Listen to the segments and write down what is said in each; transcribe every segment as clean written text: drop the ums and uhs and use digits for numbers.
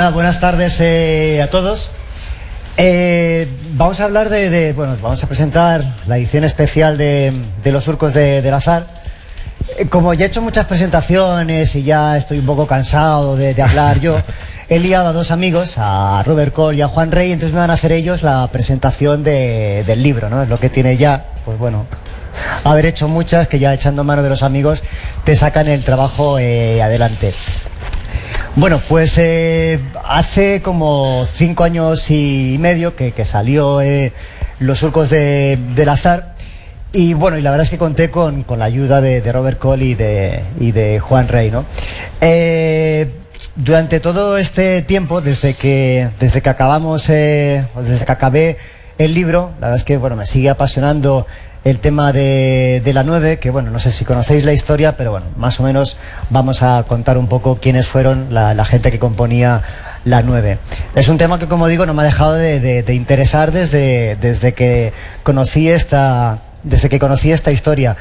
nada, buenas tardes a todos. Vamos a hablar bueno, vamos a presentar la edición especial de Los Surcos del Azar. Como ya he hecho muchas presentaciones y ya estoy un poco cansado de hablar yo, he liado a dos amigos, a Robert Cole y a Juan Rey, entonces me van a hacer ellos la presentación del libro, ¿no? Es lo que tiene ya, pues bueno, haber hecho muchas, que ya echando mano de los amigos te sacan el trabajo adelante. Bueno, pues hace como 5 años y medio que salió Los Surcos del Azar. Y bueno, y la verdad es que conté con la ayuda de Robert Cole y de Juan Rey, ¿no? Durante todo este tiempo, desde que acabé el libro, la verdad es que bueno, me sigue apasionando el tema de la 9, que bueno, no sé si conocéis la historia, pero bueno, más o menos vamos a contar un poco quiénes fueron la gente que componía la 9. Es un tema que, como digo, no me ha dejado de interesar desde que conocí esta historia.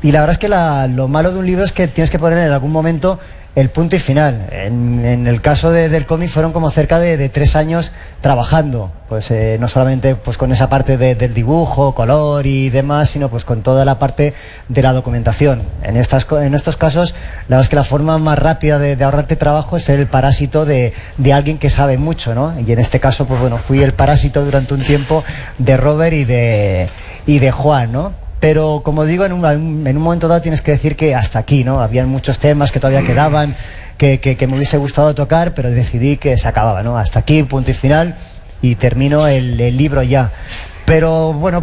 Y la verdad es que lo malo de un libro es que tienes que poner en algún momento el punto y final. En el caso del cómic fueron como cerca de 3 años trabajando, pues no solamente pues con esa parte del dibujo, color y demás, sino pues con toda la parte de la documentación. En estos casos, la verdad es que la forma más rápida de ahorrarte trabajo es ser el parásito de alguien que sabe mucho, ¿no? Y en este caso, pues bueno, fui el parásito durante un tiempo de Robert y de Juan, ¿no? Pero como digo, en un momento dado tienes que decir que hasta aquí, ¿no? Habían muchos temas que todavía quedaban, que me hubiese gustado tocar, pero decidí que se acababa, ¿no? Hasta aquí, punto y final, y termino el libro ya. Pero bueno,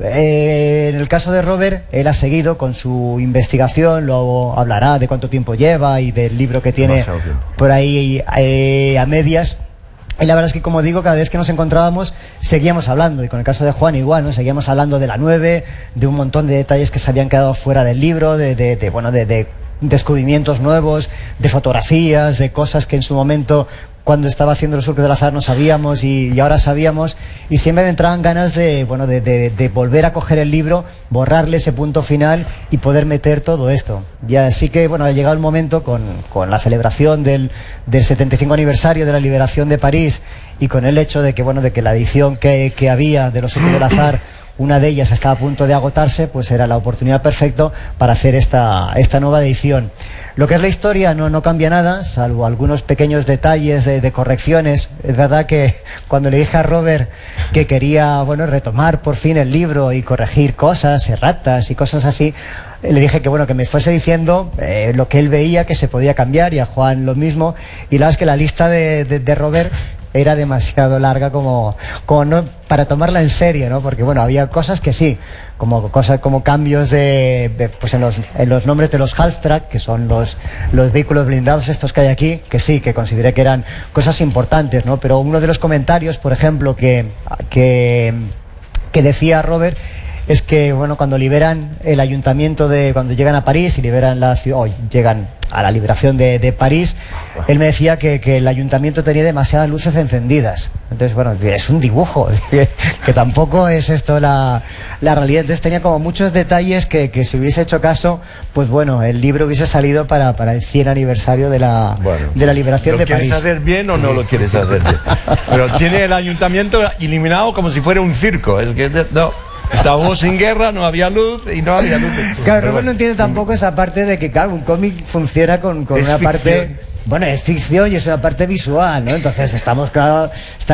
en el caso de Robert, él ha seguido con su investigación, luego hablará de cuánto tiempo lleva y del libro que tiene por ahí a medias. Y la verdad es que, como digo, cada vez que nos encontrábamos seguíamos hablando, y con el caso de Juan igual, ¿no? Seguíamos hablando de la 9, de un montón de detalles que se habían quedado fuera del libro, de descubrimientos nuevos, de fotografías, de cosas que en su momento, cuando estaba haciendo Los Surcos del Azar, no sabíamos y ahora sabíamos, y siempre me entraban ganas de volver a coger el libro, borrarle ese punto final y poder meter todo esto. Y así que bueno, ha llegado el momento con la celebración del 75 aniversario de la liberación de París, y con el hecho de que la edición que había de Los Surcos del Azar, una de ellas estaba a punto de agotarse, pues era la oportunidad perfecta para hacer esta nueva edición. Lo que es la historia no cambia nada, salvo algunos pequeños detalles de correcciones. Es verdad que cuando le dije a Robert que quería retomar por fin el libro y corregir cosas, erratas y cosas así, le dije que me fuese diciendo lo que él veía que se podía cambiar, y a Juan lo mismo. Y la verdad es que la lista de Robert era demasiado larga como no para tomarla en serio, ¿no? Porque bueno, había cosas que sí, como cambios pues en los nombres de los Halftrack, que son los vehículos blindados estos que hay aquí, que sí, que consideré que eran cosas importantes, ¿no? Pero uno de los comentarios, por ejemplo, que decía Robert, es que bueno, cuando liberan el ayuntamiento cuando llegan a París y liberan la ciudad, llegan a la liberación de París, él me decía que el ayuntamiento tenía demasiadas luces encendidas. Entonces bueno, es un dibujo, que tampoco es esto la realidad. Entonces tenía como muchos detalles que si hubiese hecho caso, pues bueno, el libro hubiese salido para el 100 aniversario de la liberación de París. ¿Lo quieres hacer bien o no lo quieres hacer bien? Pero tiene el ayuntamiento iluminado como si fuera un circo. Es que no. Estábamos sin guerra, no había luz y no había luz. Claro, Robert no entiende tampoco esa parte de que, claro, un cómic funciona con una parte... Bueno, es ficción y es una parte visual, ¿no? Entonces está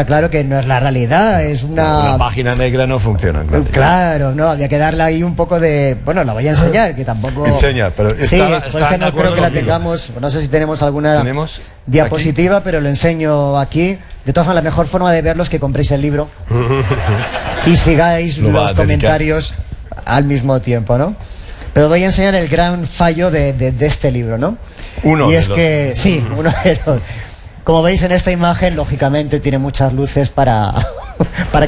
claro que no es la realidad, es una página negra no funciona. Claro, no, había que darle ahí un poco de... Bueno, la voy a enseñar, que tampoco... Enseña, pero sí, pues es que no creo que la tengamos, no sé si tenemos alguna diapositiva, pero lo enseño aquí. De todas formas, la mejor forma de verlo es que compréis el libro y sigáis los comentarios al mismo tiempo, ¿no? Pero voy a enseñar el gran fallo de este libro, ¿no? Uno de los. Como veis en esta imagen, lógicamente tiene muchas luces para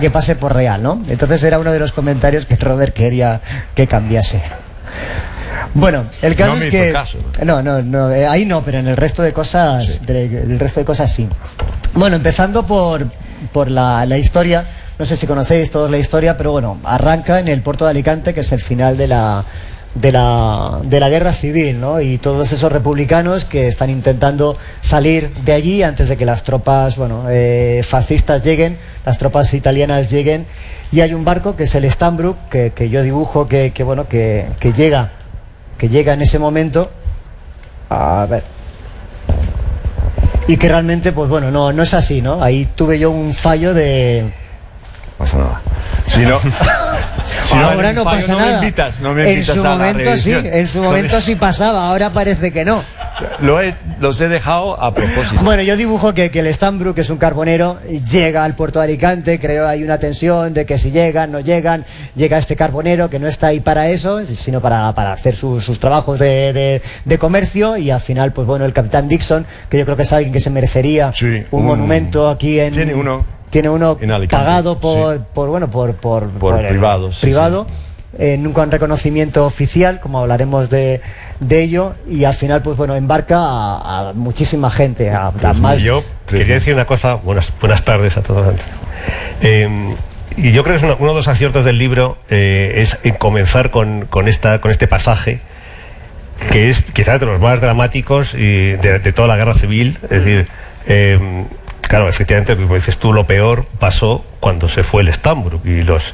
que pase por real, ¿no? Entonces era uno de los comentarios que Robert quería que cambiase. Bueno, el caso es que... No, ahí no, pero en el resto de cosas, sí. El resto de cosas sí. Bueno, empezando por la historia. No sé si conocéis todos la historia, pero bueno, arranca en el puerto de Alicante, que es el final de de la guerra civil, ¿no? Y todos esos republicanos que están intentando salir de allí antes de que las tropas, fascistas lleguen, las tropas italianas lleguen. Y hay un barco que es el Stanbrook, que yo dibujo que llega en ese momento. A ver. Y que realmente, pues bueno, no es así, ¿no? Ahí tuve yo un fallo de... No pasa nada. Si no... ahora no pasa nada. No me invitas en su a la momento sí, revisión. en su momento sí pasaba, ahora parece que no. Los he dejado a propósito. Bueno, yo dibujo que el Stanbrook, que es un carbonero, llega al puerto de Alicante. Creo hay una tensión de que si llegan, no llegan. Llega este carbonero que no está ahí para eso, sino para hacer sus trabajos de comercio. Y al final, pues bueno, el capitán Dixon, que yo creo que es alguien que se merecería un monumento aquí en... Tiene uno pagado por privados. Privado. Nunca un reconocimiento oficial, como hablaremos de ello, y al final pues bueno, embarca a muchísima gente, a más. Yo quería decir una cosa. Buenas tardes a todos. Y yo creo que es uno de los aciertos del libro, es comenzar con este pasaje, que es quizás de los más dramáticos y de toda la guerra civil. Es decir, claro, efectivamente, como dices tú, lo peor pasó cuando se fue el Stanbrook y las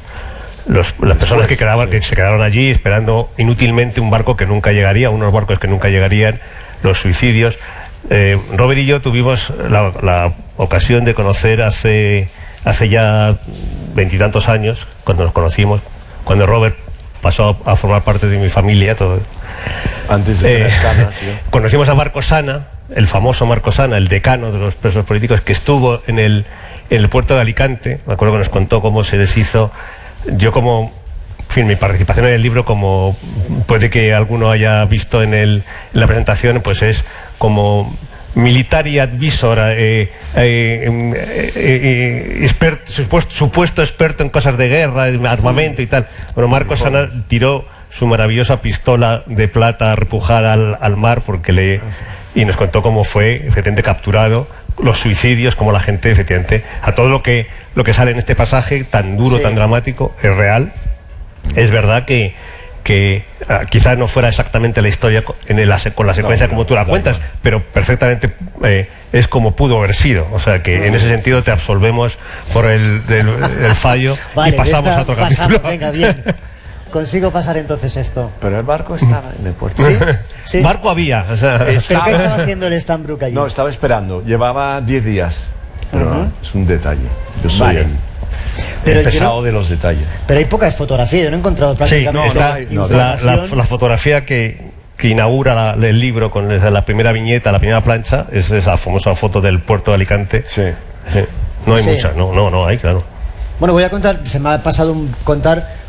personas que se quedaron allí esperando inútilmente un barco que nunca llegaría, unos barcos que nunca llegarían, los suicidios. Robert y yo tuvimos la ocasión de conocer hace ya 20 y tantos años, cuando nos conocimos, cuando Robert pasó a formar parte de mi familia, todo. Antes de tener canas, conocimos a Marco Sana, el famoso Marco Sana, el decano de los presos políticos, que estuvo en el puerto de Alicante. Me acuerdo que nos contó cómo se deshizo. Yo en fin, mi participación en el libro, como puede que alguno haya visto en la presentación, pues es como military advisor, supuesto experto en cosas de guerra, armamento y tal. Bueno, Marco Sana tiró su maravillosa pistola de plata repujada al mar y nos contó cómo fue efectivamente capturado, los suicidios, como la gente efectivamente, a todo lo que sale en este pasaje tan duro, tan dramático, es real. Es verdad que quizás no fuera exactamente la historia con la secuencia como tú la cuentas, pero perfectamente es como pudo haber sido. O sea que en ese sentido te absolvemos por el fallo. Vale, y pasamos a otro capítulo. Venga, bien. Consigo pasar entonces esto. Pero el barco estaba en el puerto. ¿Sí? Barco había. O sea, ¿Pero qué estaba haciendo el Stanbrook allí? No, estaba esperando. Llevaba 10 días. Pero es un detalle. Yo soy el pesado de los detalles. Pero hay pocas fotografías. Yo no he encontrado prácticamente la fotografía que inaugura el libro con la primera viñeta, la primera plancha, es esa famosa foto del puerto de Alicante. Sí. No hay muchas, no hay, claro. Bueno, voy a contar, se me ha pasado contar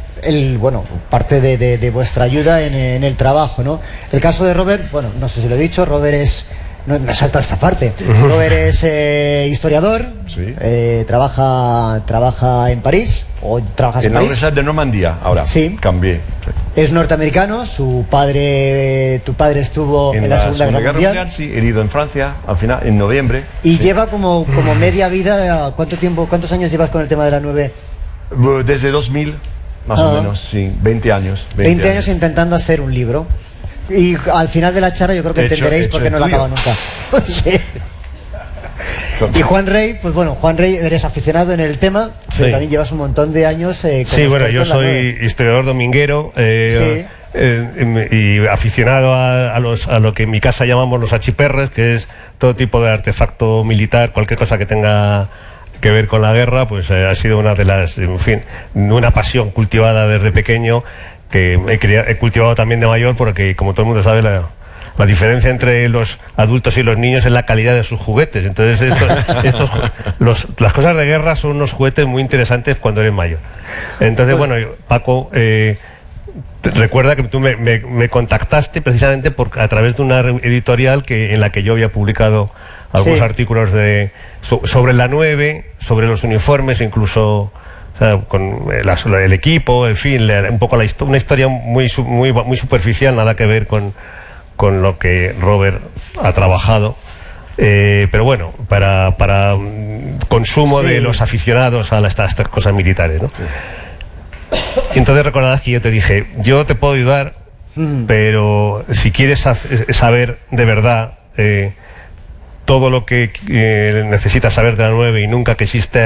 parte de vuestra ayuda en el trabajo, ¿no? El caso de Robert, bueno, no sé si lo he dicho, Robert es... No, me salta esta parte. Robert es historiador, trabaja en París, o trabajas en la París. Universidad de Normandía, ahora. Sí. Cambié. Es norteamericano, tu padre estuvo en la Segunda Guerra Mundial. Sí, herido en Francia, al final, en noviembre. Y lleva como media vida. ¿Cuántos años llevas con el tema de la 9? Desde 2000, más o menos, sí, 20 años. 20 años intentando hacer un libro. Y al final de la charla yo creo que entenderéis por qué no la acaba nunca. Sí. Y Juan Rey, pues bueno, Juan Rey, eres aficionado en el tema, pero también llevas un montón de años. Sí, bueno, yo soy historiador dominguero y aficionado a lo que en mi casa llamamos los achiperres, que es todo tipo de artefacto militar, cualquier cosa que tenga que ver con la guerra, pues ha sido una de las, en fin, una pasión cultivada desde pequeño, que he cultivado también de mayor, porque como todo el mundo sabe, la diferencia entre los adultos y los niños es la calidad de sus juguetes. Entonces las cosas de guerra son unos juguetes muy interesantes cuando eres mayor. Entonces, bueno, Paco, recuerda que tú me contactaste precisamente a través de una editorial en la que yo había publicado algunos artículos sobre la 9, sobre los uniformes, incluso... O sea, con el equipo, en fin, un poco una historia muy superficial, nada que ver con lo que Robert ha trabajado, pero bueno, para consumo de los aficionados a estas cosas militares, ¿no? Entonces recordarás que yo te dije, yo te puedo ayudar pero si quieres saber de verdad todo lo que necesitas saber de la 9 y nunca quisiste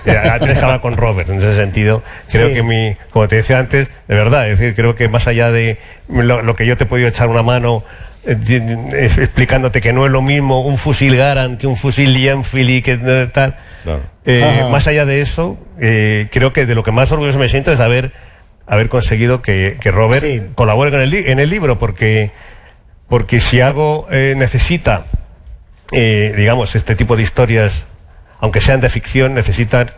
tienes que hablar con Robert. En ese sentido, creo que como te decía antes, de verdad, es decir, creo que más allá de lo que yo te he podido echar una mano explicándote que no es lo mismo un fusil Garand que un fusil Enfield y que tal, claro. Más allá de eso, creo que de lo que más orgulloso me siento es haber conseguido que Robert colabore en el libro, porque si algo necesita, digamos, este tipo de historias, aunque sean de ficción, necesitan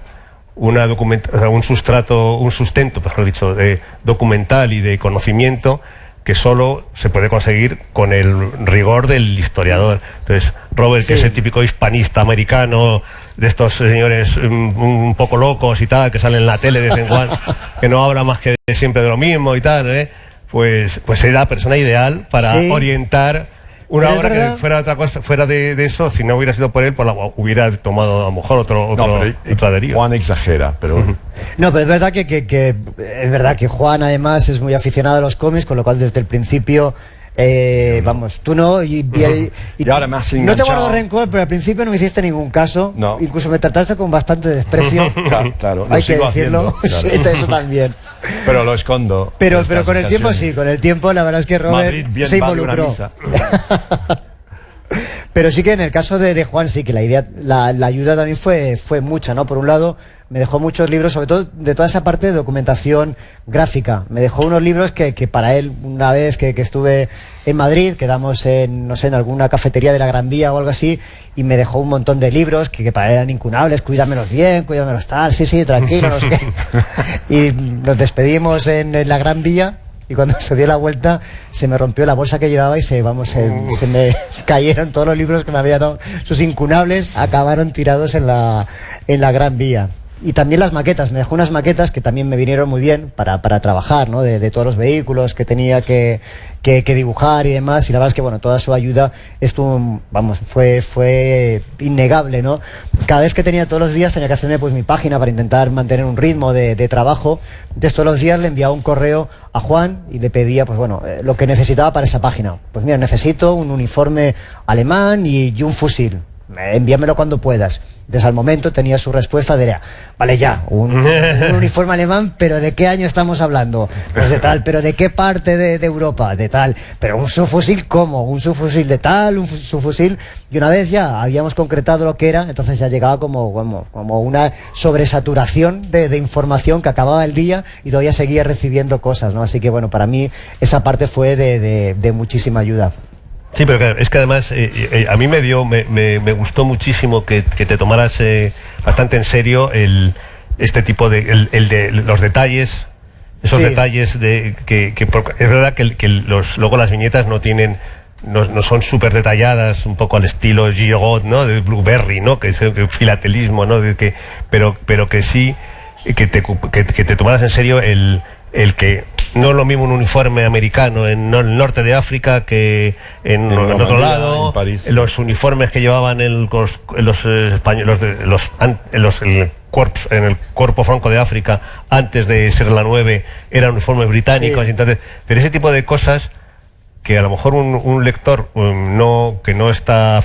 un sustento, mejor dicho, de documental y de conocimiento que solo se puede conseguir con el rigor del historiador. Entonces, Robert, que es el típico hispanista americano, de estos señores un poco locos y tal, que salen en la tele de vez en cuando, que no habla más que siempre de lo mismo y tal, pues era la persona ideal para orientar una obra que fuera otra cosa, fuera de eso. Si no hubiera sido por él, pues hubiera tomado a lo mejor otra deriva. Juan exagera, pero no, pero es verdad es verdad que Juan además es muy aficionado a los cómics, con lo cual desde el principio vamos, tú no y ahora me has no te guardo rencor, pero al principio no me hiciste ningún caso, incluso me trataste con bastante desprecio. Claro, hay que decirlo, sí, eso también. Pero lo escondo. Pero con el tiempo con el tiempo la verdad es que Robert se involucró. Pero sí que en el caso de Juan sí que la idea, la ayuda también fue mucha, ¿no? Por un lado, me dejó muchos libros, sobre todo de toda esa parte de documentación gráfica. Me dejó unos libros que para él, una vez que estuve en Madrid, quedamos en alguna cafetería de la Gran Vía o algo así, y me dejó un montón de libros que para él eran incunables: cuídamelos bien, cuídamelos tal, sí, tranquilo, no sé qué. Y nos despedimos en la Gran Vía. Y cuando se dio la vuelta, se me rompió la bolsa que llevaba y se me cayeron todos los libros que me había dado. Sus incunables acabaron tirados en la Gran Vía. Y también las maquetas, me dejó unas maquetas que también me vinieron muy bien para trabajar, ¿no? De todos los vehículos que tenía que dibujar y demás. Y la verdad es que, bueno, toda su ayuda estuvo, vamos, fue innegable, ¿no? Cada vez que tenía, todos los días tenía que hacerme pues mi página para intentar mantener un ritmo de trabajo. Entonces todos los días le enviaba un correo a Juan y le pedía, pues bueno, lo que necesitaba para esa página. Pues mira, necesito un uniforme alemán y un fusil. Envíamelo cuando puedas. Entonces al momento tenía su respuesta de vale ya, un uniforme alemán, pero ¿de qué año estamos hablando? Pues de tal, pero ¿de qué parte de Europa? De tal, pero un subfusil, ¿cómo? Un subfusil de tal, un subfusil. Y una vez ya habíamos concretado lo que era, entonces ya llegaba como una sobresaturación de información, que acababa el día y todavía seguía recibiendo cosas, ¿no? Así que bueno, para mí esa parte fue de muchísima ayuda. Sí, pero claro, es que además a mí me gustó muchísimo que te tomaras bastante en serio este tipo de los detalles, esos detalles que es verdad que luego las viñetas no son súper detalladas, un poco al estilo Giraud, ¿no? De Blueberry, ¿no? Que es el filatelismo, ¿no? Pero que sí que te tomaras en serio el que no es lo mismo un uniforme americano en el norte de África que en otro lado, en París. Los uniformes que llevaban los españoles, en el cuerpo franco de África antes de ser la 9 eran uniformes británicos. Entonces, pero ese tipo de cosas que a lo mejor un lector que no está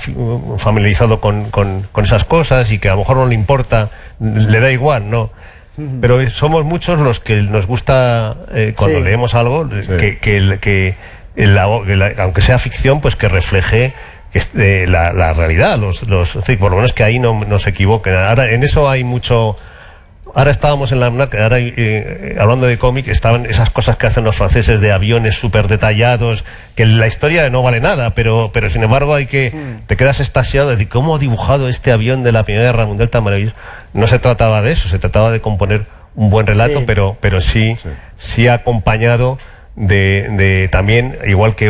familiarizado con esas cosas y que a lo mejor no le importa, le da igual, ¿no? Pero somos muchos los que nos gusta cuando leemos algo que aunque sea ficción, pues que refleje la realidad, por lo menos que ahí no se equivoquen. Ahora en eso hay mucho. Ahora estábamos en la hablando de cómic, estaban esas cosas que hacen los franceses de aviones súper detallados, que la historia no vale nada, pero sin embargo te quedas extasiado de decir, ¿cómo ha dibujado este avión de la Primera Guerra Mundial tan maravilloso? No se trataba de eso, se trataba de componer un buen relato, pero sí acompañado de también, igual que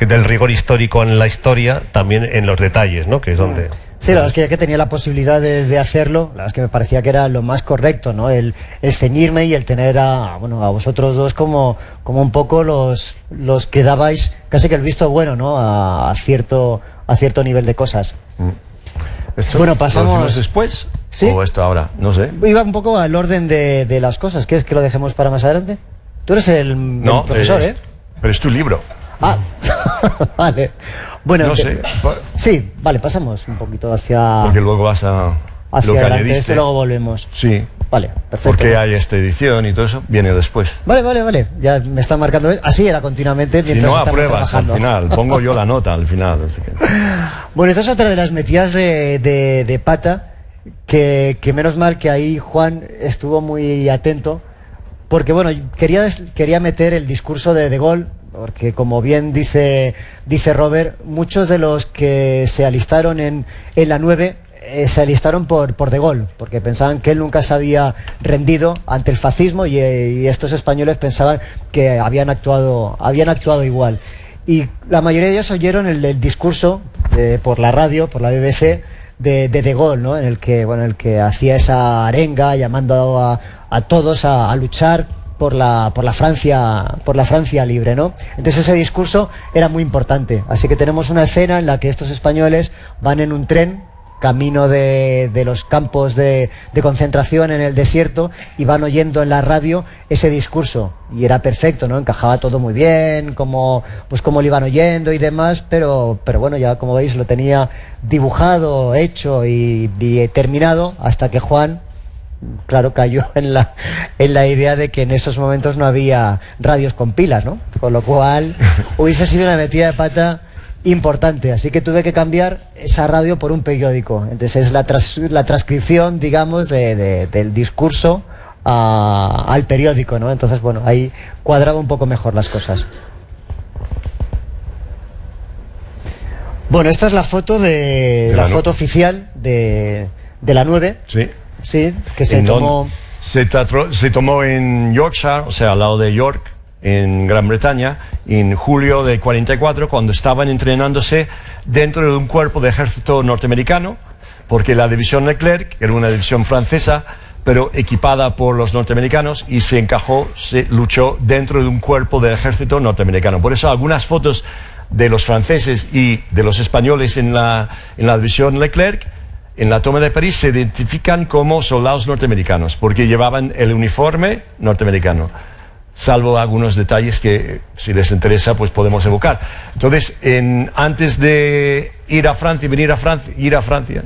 del rigor histórico en la historia, también en los detalles, ¿no? Que es donde... Sí, la verdad es que ya que tenía la posibilidad de hacerlo, la verdad es que me parecía que era lo más correcto, ¿no? El ceñirme y el tener a vosotros dos como un poco los que dabais casi que el visto bueno, ¿no? A cierto nivel de cosas. Bueno, pasamos después. ¿Sí? ¿O esto ahora? No sé. Iba un poco al orden de las cosas. ¿Quieres que lo dejemos para más adelante? Tú eres el profesor, ¿eh? pero es tu libro. Ah, vale. Bueno, No sé, sí, vale, pasamos un poquito hacia porque luego vas a lo hacia que adelante, añadiste. luego volvemos. Sí, Vale, perfecto. porque hay esta edición y todo eso, viene después. Vale, ya me está marcando. Así era continuamente Si mientras no estamos apruebas al trabajando. final, pongo yo la nota al final. Así que... Bueno, esta es otra de las metidas de pata, que menos mal que ahí Juan estuvo muy atento, porque bueno, quería meter el discurso de Gaulle, porque como bien dice Robert, muchos de los que se alistaron en la 9 se alistaron por De Gaulle, porque pensaban que él nunca se había rendido ante el fascismo y estos españoles pensaban que habían actuado igual. Y la mayoría de ellos oyeron el discurso por la radio, por la BBC, de Gaulle, ¿no? En el que hacía esa arenga llamando a todos a luchar por la Francia libre, ¿no? Entonces ese discurso era muy importante. Así que tenemos una escena en la que estos españoles van en un tren camino de los campos de concentración en el desierto y van oyendo en la radio ese discurso, y era perfecto, ¿no? Encajaba todo muy bien, como lo iban oyendo y demás, pero bueno, ya como veis lo tenía dibujado, hecho y terminado, hasta que Juan, claro, cayó en la idea de que en esos momentos no había radios con pilas, ¿no? Con lo cual hubiese sido una metida de pata importante, así que tuve que cambiar esa radio por un periódico. Entonces es la transcripción, digamos, del discurso al periódico, ¿no? Entonces, bueno, ahí cuadraba un poco mejor las cosas. Bueno, esta es la foto la foto oficial de la 9. Sí. Sí, que se tomó... Se tomó en Yorkshire, o sea, al lado de York, en Gran Bretaña, en julio de 44, cuando estaban entrenándose dentro de un cuerpo de ejército norteamericano, porque la división Leclerc era una división francesa, pero equipada por los norteamericanos, y se luchó dentro de un cuerpo de ejército norteamericano. Por eso algunas fotos de los franceses y de los españoles en la división Leclerc, en la toma de París, se identifican como soldados norteamericanos, porque llevaban el uniforme norteamericano, salvo algunos detalles que, si les interesa, pues podemos evocar. Entonces, antes de ir a Francia,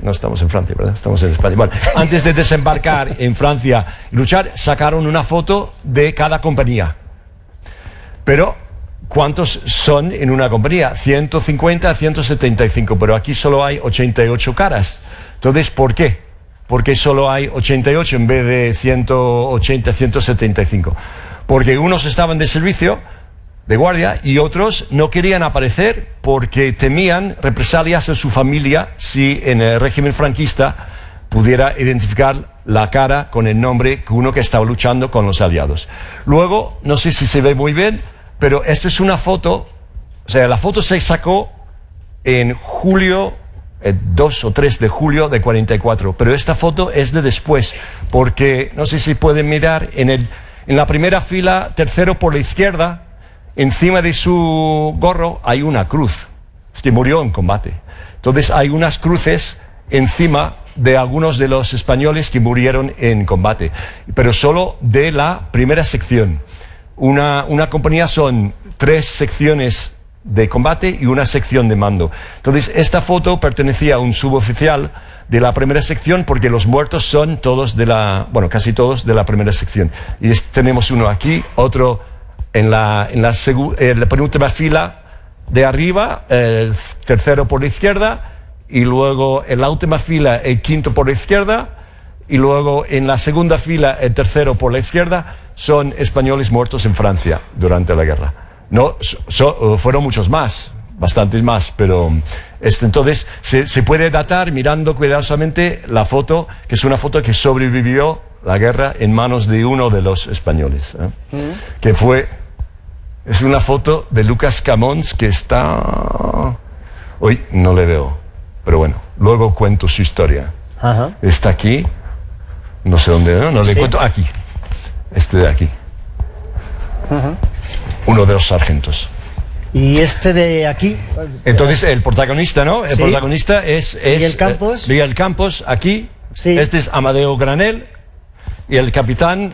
no estamos en Francia, ¿verdad? Estamos en España. Bueno, antes de desembarcar en Francia y luchar, sacaron una foto de cada compañía. Pero, ¿cuántos son en una compañía? 150 a 175, pero aquí solo hay 88 caras. Entonces, ¿por qué? Porque solo hay 88 en vez de 180, 175. Porque unos estaban de servicio, de guardia, y otros no querían aparecer porque temían represalias a su familia si en el régimen franquista pudiera identificar la cara con el nombre de uno que estaba luchando con los aliados. Luego, no sé si se ve muy bien, pero esta es una foto, o sea, la foto se sacó en julio, 2 o 3 de julio de 44, pero esta foto es de después, porque no sé si pueden mirar en la primera fila, tercero por la izquierda, encima de su gorro hay una cruz, que murió en combate. Entonces hay unas cruces encima de algunos de los españoles que murieron en combate, pero solo de la primera sección. Una compañía son 3 secciones de combate y una sección de mando. Entonces esta foto pertenecía a un suboficial de la primera sección, porque los muertos son todos casi todos de la primera sección. Y tenemos uno aquí, otro en la penúltima fila de arriba, el tercero por la izquierda, y luego en la última fila el quinto por la izquierda, y luego en la segunda fila el tercero por la izquierda. Son españoles muertos en Francia durante la guerra. No, fueron muchos más, bastantes más, pero entonces se puede datar mirando cuidadosamente la foto, que es una foto que sobrevivió la guerra en manos de uno de los españoles, que es una foto de Lucas Camons, que está... Hoy no le veo, pero bueno, luego cuento su historia. Ajá. Está aquí, no sé dónde, no le cuento, aquí, este de aquí. Ajá. Uno de los sargentos. Y este de aquí. Entonces el protagonista, ¿no? El protagonista es Miguel Campos. Miguel Campos, aquí. Sí. Este es Amadeo Granel. Y el capitán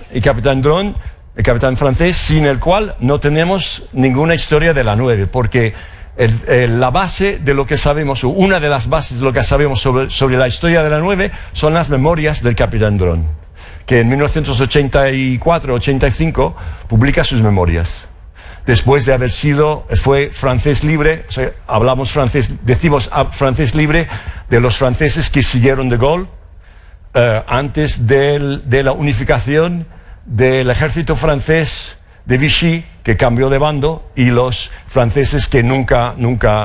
Dron el capitán francés, sin el cual no tenemos ninguna historia de la 9, porque la base de lo que sabemos, o una de las bases de lo que sabemos sobre la historia de la 9, son las memorias del capitán Dron, que en 1984-85 publica sus memorias. Después de haber fue francés libre, o sea, hablamos francés, decimos francés libre de los franceses que siguieron de Gaulle antes de la unificación del ejército francés de Vichy, que cambió de bando, y los franceses que nunca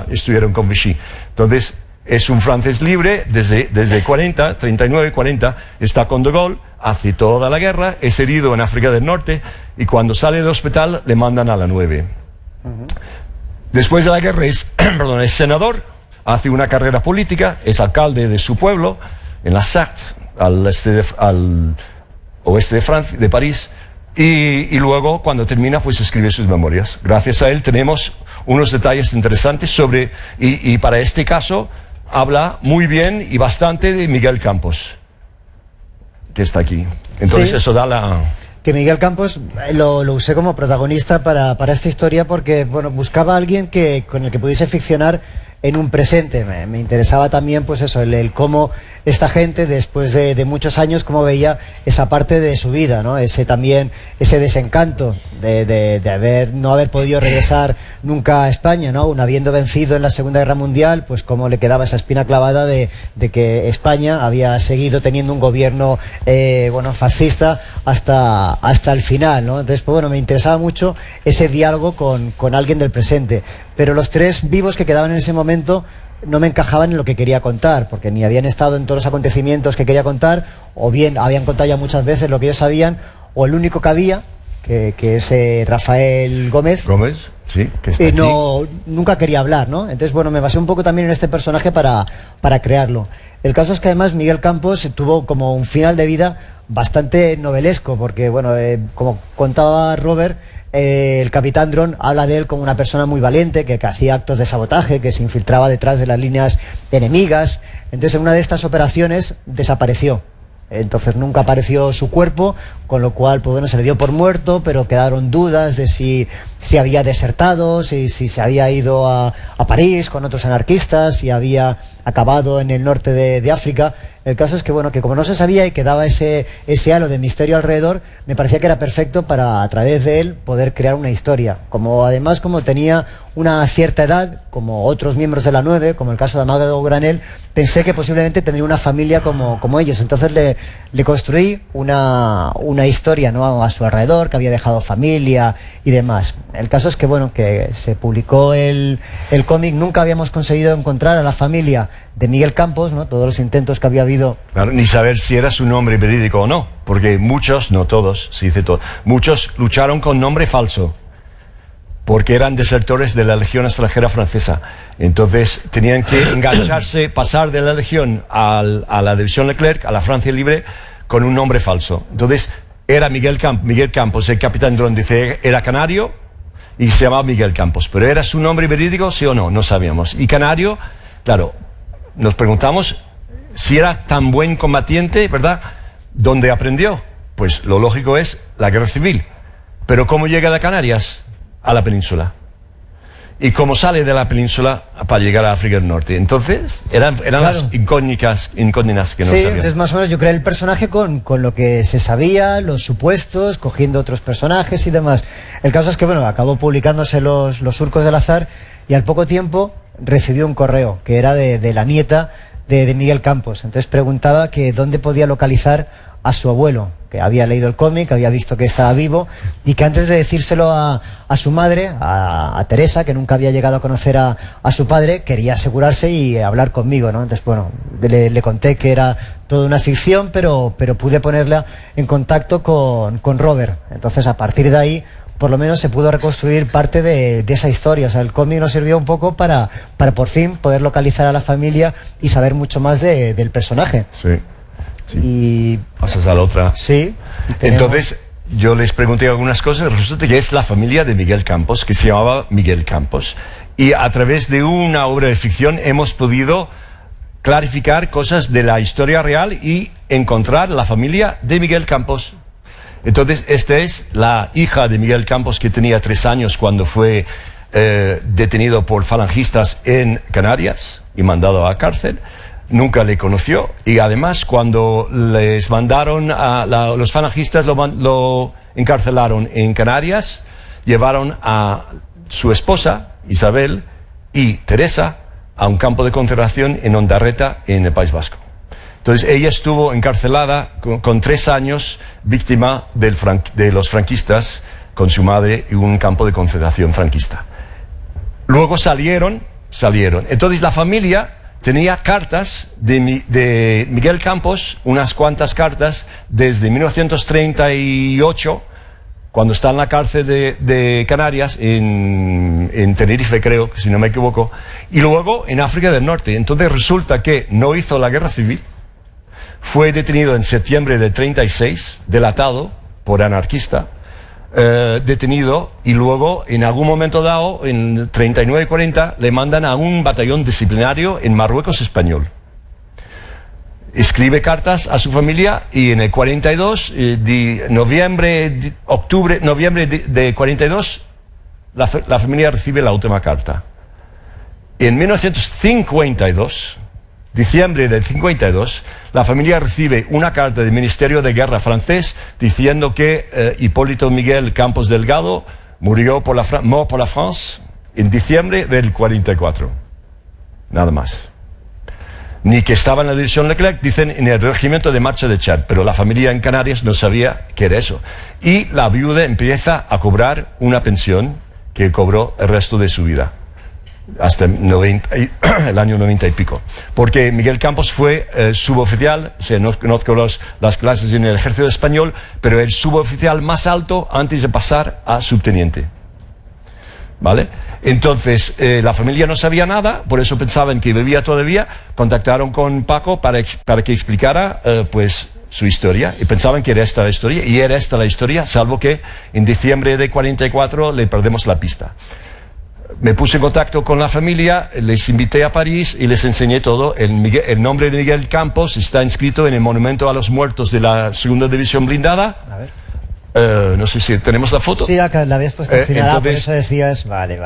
estuvieron con Vichy. Entonces, es un francés libre desde 39-40, está con de Gaulle, hace toda la guerra, es herido en África del Norte, y cuando sale del hospital le mandan a la 9. Después de la guerra es senador, hace una carrera política, es alcalde de su pueblo, en la Sarthe, al oeste de Francia, de París, y luego, cuando termina, pues escribe sus memorias. Gracias a él tenemos unos detalles interesantes sobre, y para este caso, habla muy bien y bastante de Miguel Campos, que está aquí. Entonces, sí, eso da la... Que Miguel Campos lo usé como protagonista para esta historia porque, bueno, buscaba a alguien con el que pudiese ficcionar en un presente. Me interesaba también, pues eso, el cómo esta gente, después de muchos años, cómo veía esa parte de su vida, ¿no? Ese desencanto de no haber podido regresar nunca a España, ¿no? Aún habiendo vencido en la Segunda Guerra Mundial, pues cómo le quedaba esa espina clavada de que España había seguido teniendo un gobierno fascista hasta el final, ¿no? Entonces, pues bueno, me interesaba mucho ese diálogo con alguien del presente. Pero los tres vivos que quedaban en ese momento no me encajaban en lo que quería contar, porque ni habían estado en todos los acontecimientos que quería contar, o bien habían contado ya muchas veces lo que ellos sabían, o el único que había, que es Rafael Gómez. Gómez, sí, que está aquí. Nunca quería hablar, ¿no? Entonces, bueno, me basé un poco también en este personaje para crearlo. El caso es que además Miguel Campos tuvo como un final de vida bastante novelesco, porque, bueno, como contaba Robert, el capitán Dron habla de él como una persona muy valiente, que hacía actos de sabotaje, que se infiltraba detrás de las líneas enemigas. Entonces, en una de estas operaciones desapareció. Entonces nunca apareció su cuerpo, con lo cual, pues bueno, se le dio por muerto, pero quedaron dudas de si había desertado, si se había ido a París con otros anarquistas, si había acabado en el norte de África. El caso es que, bueno, que como no se sabía y quedaba ese halo de misterio alrededor, me parecía que era perfecto para, a través de él, poder crear una historia. Además, como tenía una cierta edad, como otros miembros de la 9, como el caso de Amado Granell, pensé que posiblemente tendría una familia como ellos. Entonces le construí una historia, ¿no?, a su alrededor, que había dejado familia y demás. El caso es que, bueno, que se publicó el cómic. Nunca habíamos conseguido encontrar a la familia de Miguel Campos, ¿no? Todos los intentos que había habido. Claro, ni saber si era su nombre verídico o no, porque muchos, no todos, se dice todo, muchos lucharon con nombre falso, porque eran desertores de la Legión extranjera francesa. Entonces tenían que engancharse, pasar de la Legión a la División Leclerc, a la Francia Libre, con un nombre falso. Entonces era Miguel Campos, el capitán Dron dice, era canario y se llamaba Miguel Campos, pero ¿era su nombre verídico, sí o no? No sabíamos. Y canario, claro, nos preguntamos si era tan buen combatiente, ¿verdad? ¿Dónde aprendió? Pues lo lógico es la guerra civil. Pero ¿cómo llega de Canarias a la península? ¿Y cómo sale de la península para llegar a África del Norte? Entonces, eran claro, las incógnitas que no sabíamos. Sí, entonces más o menos yo creé el personaje con lo que se sabía, los supuestos, cogiendo otros personajes y demás. El caso es que, bueno, acabó publicándose los Surcos del Azar, y al poco tiempo recibió un correo que era de la nieta de Miguel Campos. Entonces preguntaba que dónde podía localizar a su abuelo, que había leído el cómic, había visto que estaba vivo, y que antes de decírselo a su madre, a Teresa, que nunca había llegado a conocer a su padre, quería asegurarse y hablar conmigo, ¿no? Entonces, bueno, le conté que era toda una ficción, pero pude ponerla en contacto con Robert. Entonces, a partir de ahí, por lo menos se pudo reconstruir parte de esa historia. O sea, el cómic nos sirvió un poco para por fin poder localizar a la familia y saber mucho más del personaje. Sí. Sí. Y pasas a la otra. Sí. Entonces yo les pregunté algunas cosas. Resulta que es la familia de Miguel Campos, que se llamaba Miguel Campos, y a través de una obra de ficción hemos podido clarificar cosas de la historia real y encontrar la familia de Miguel Campos. Entonces, esta es la hija de Miguel Campos, que tenía 3 años cuando fue detenido por falangistas en Canarias y mandado a cárcel. Nunca le conoció, y además cuando les mandaron los falangistas lo encarcelaron en Canarias, llevaron a su esposa Isabel y Teresa a un campo de concentración en Ondarreta, en el País Vasco. Entonces ella estuvo encarcelada con 3 años, víctima de los franquistas, con su madre, en un campo de concentración franquista. Luego salieron. Entonces la familia tenía cartas de Miguel Campos, unas cuantas cartas, desde 1938, cuando está en la cárcel de Canarias, en Tenerife, creo, si no me equivoco, y luego en África del Norte. Entonces resulta que no hizo la guerra civil, fue detenido en septiembre de 36, delatado por anarquista, detenido, y luego en algún momento dado, en 39 y 40, le mandan a un batallón disciplinario en Marruecos español. Escribe cartas a su familia, y en el 42, noviembre de 42, la familia recibe la última carta. En 1952, diciembre del 52, la familia recibe una carta del Ministerio de Guerra francés diciendo que Hipólito Miguel Campos Delgado murió mort pour la France en diciembre del 44. Nada más. Ni que estaba en la división Leclerc, dicen en el regimiento de marcha de Chad, pero la familia en Canarias no sabía qué era eso. Y la viuda empieza a cobrar una pensión que cobró el resto de su vida, hasta el año 90 y pico. Porque Miguel Campos fue suboficial, o sea, no conozco las clases en el ejército español, pero el suboficial más alto antes de pasar a subteniente. ¿Vale? Entonces, la familia no sabía nada, por eso pensaban que vivía todavía. Contactaron con Paco para que explicara pues su historia, y pensaban que era esta la historia, y era esta la historia, salvo que en diciembre de 44 le perdemos la pista. Me puse en contacto con la familia, les invité a París y les enseñé todo. El nombre de Miguel Campos está inscrito en el Monumento a los Muertos de la Segunda División Blindada. A ver. No sé si tenemos la foto. Sí, acá la habías puesto al final, entonces, por eso decías, vale.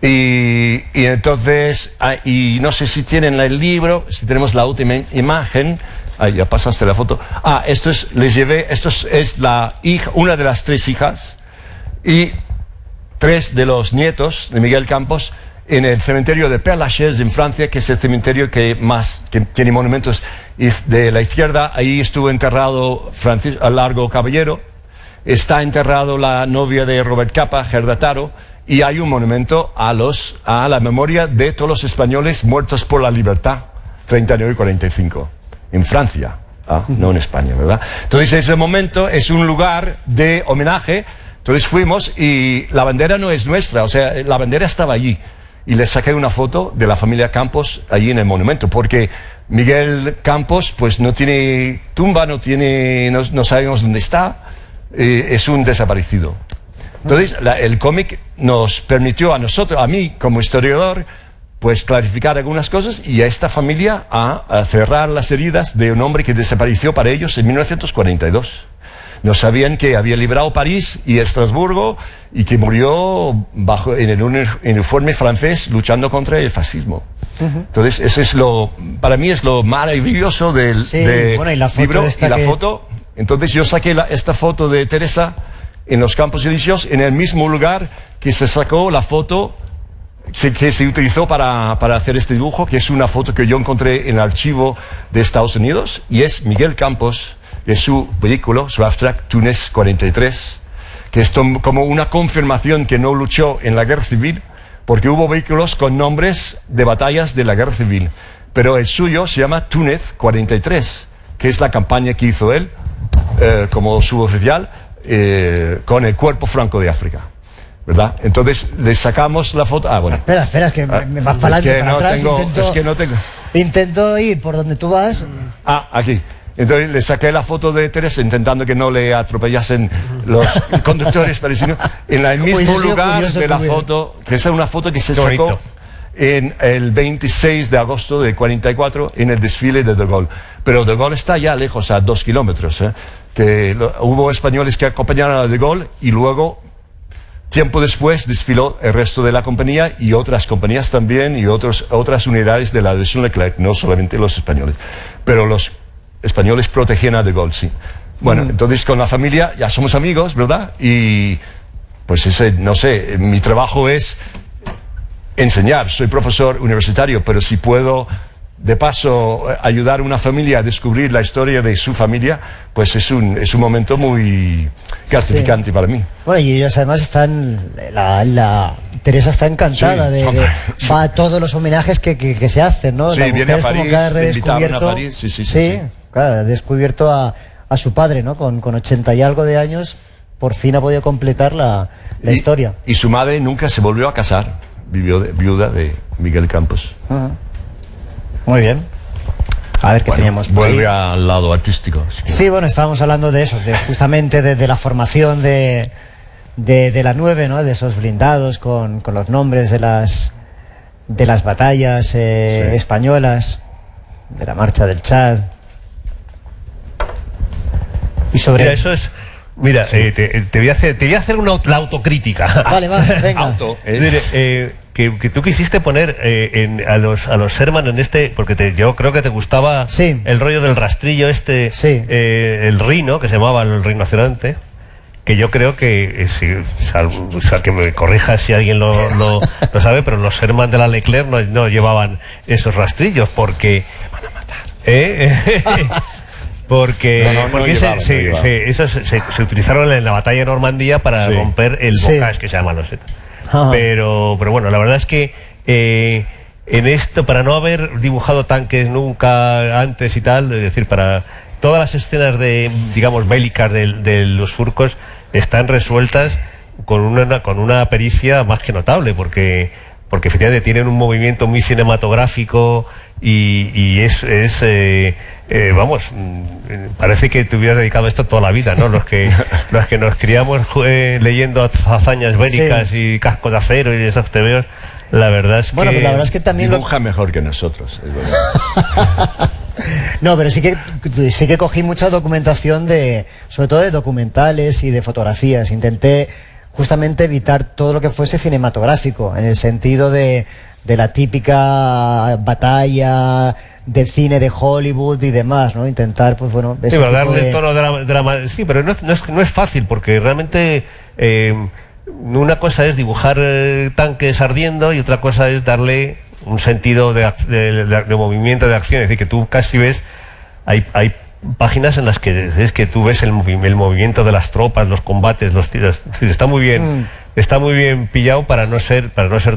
Y entonces, y no sé si tienen el libro, si tenemos la última imagen. Ya pasaste la foto. Esto es la hija, una de las 3 hijas, y 3 de los nietos de Miguel Campos, en el cementerio de Père Lachaise en Francia, que es el cementerio que tiene monumentos. Y de la izquierda, ahí estuvo enterrado Largo Caballero, está enterrado la novia de Robert Capa, Gerda Taro, y hay un monumento a la memoria de todos los españoles muertos por la libertad, 39 y 45, en Francia, no en España, ¿verdad? Entonces ese momento es un lugar de homenaje. Entonces fuimos, y la bandera no es nuestra, o sea, la bandera estaba allí, y les saqué una foto de la familia Campos allí en el monumento, porque Miguel Campos pues no tiene tumba, no sabemos dónde está, es un desaparecido. Entonces el cómic nos permitió a nosotros, a mí como historiador, pues clarificar algunas cosas, y a esta familia a cerrar las heridas de un hombre que desapareció para ellos en 1942. No sabían que había librado París y Estrasburgo, y que murió en el uniforme francés luchando contra el fascismo. Entonces eso para mí es lo maravilloso del libro y la foto. Entonces yo saqué esta foto de Teresa en los Campos Elíseos, en el mismo lugar que se sacó la foto que se utilizó para hacer este dibujo, que es una foto que yo encontré en el archivo de Estados Unidos, y es Miguel Campos, de su vehículo, su Abstract Túnez 43, que es como una confirmación que no luchó en la guerra civil, porque hubo vehículos con nombres de batallas de la guerra civil, pero el suyo se llama Túnez 43, que es la campaña que hizo él como suboficial con el Cuerpo Franco de África, ¿verdad? Entonces le sacamos la foto. Bueno. Espera, es que me vas para adelante, para atrás. Es que no tengo. Intento ir por donde tú vas. Aquí. Entonces le saqué la foto de Teresa, intentando que no le atropellasen los conductores parisinos, en el mismo lugar de la foto, que es una foto que se sacó en el 26 de agosto de 44 en el desfile de De Gaulle. Pero De Gaulle está ya lejos, a 2 kilómetros. Hubo españoles que acompañaron a De Gaulle y luego, tiempo después, desfiló el resto de la compañía y otras compañías también y otras unidades de la división Leclerc, no solamente los españoles. Pero los españoles protegían a De Gaulle, sí. Bueno, entonces con la familia ya somos amigos, ¿verdad? Y pues no sé, mi trabajo es enseñar, soy profesor universitario, pero si puedo de paso ayudar a una familia a descubrir la historia de su familia, pues es un momento muy gratificante para mí. Bueno, y ellos además están, Teresa está encantada va a todos los homenajes que se hacen, ¿no? Sí, viene a París, le invitaron a París, sí. Claro, ha descubierto a su padre, ¿no? Con 80 y algo de años, por fin ha podido completar la historia. Y su madre nunca se volvió a casar, vivió viuda de Miguel Campos. Muy bien. A ver qué teníamos. Vuelve al lado artístico. Sí, bueno, estábamos hablando de eso, justamente de la formación de la 9, ¿no? De esos blindados con los nombres de las batallas españolas, de la marcha del Chad. Y sobre... Mira, eso es... Mira, sí. te voy a hacer la autocrítica. Vale, venga. Que tú quisiste poner a los Sherman en este, porque yo creo que te gustaba el rollo del rastrillo el rino, que se llamaba el rinoceronte, que yo creo que, que me corrija si alguien lo sabe, pero los Sherman de la Leclerc no llevaban esos rastrillos, porque... Te van a matar. Porque esos se utilizaron en la batalla de Normandía para romper el bocage que se llama los setas. Pero bueno, la verdad es que en esto, para no haber dibujado tanques nunca antes y tal, es decir, para todas las escenas digamos, bélicas de los surcos están resueltas con una pericia más que notable, porque efectivamente tienen un movimiento muy cinematográfico y vamos, parece que te hubieras dedicado a esto toda la vida, ¿no? Los que nos criamos leyendo hazañas bélicas y casco de acero y esos tebeos, la verdad es pues la verdad es que también dibuja mejor que nosotros. No, pero sí que cogí mucha documentación sobre todo de documentales y de fotografías. Intenté justamente evitar todo lo que fuese cinematográfico, en el sentido de la típica batalla del cine de Hollywood y demás, ¿no? Intentar, pues bueno... darle tono drama. Sí, pero no es fácil, porque realmente una cosa es dibujar tanques ardiendo y otra cosa es darle un sentido de movimiento, de acción. Es decir, que tú casi ves... Hay páginas en las que tú ves el movimiento de las tropas, los combates, los tiros. Es decir, está muy bien pillado para no ser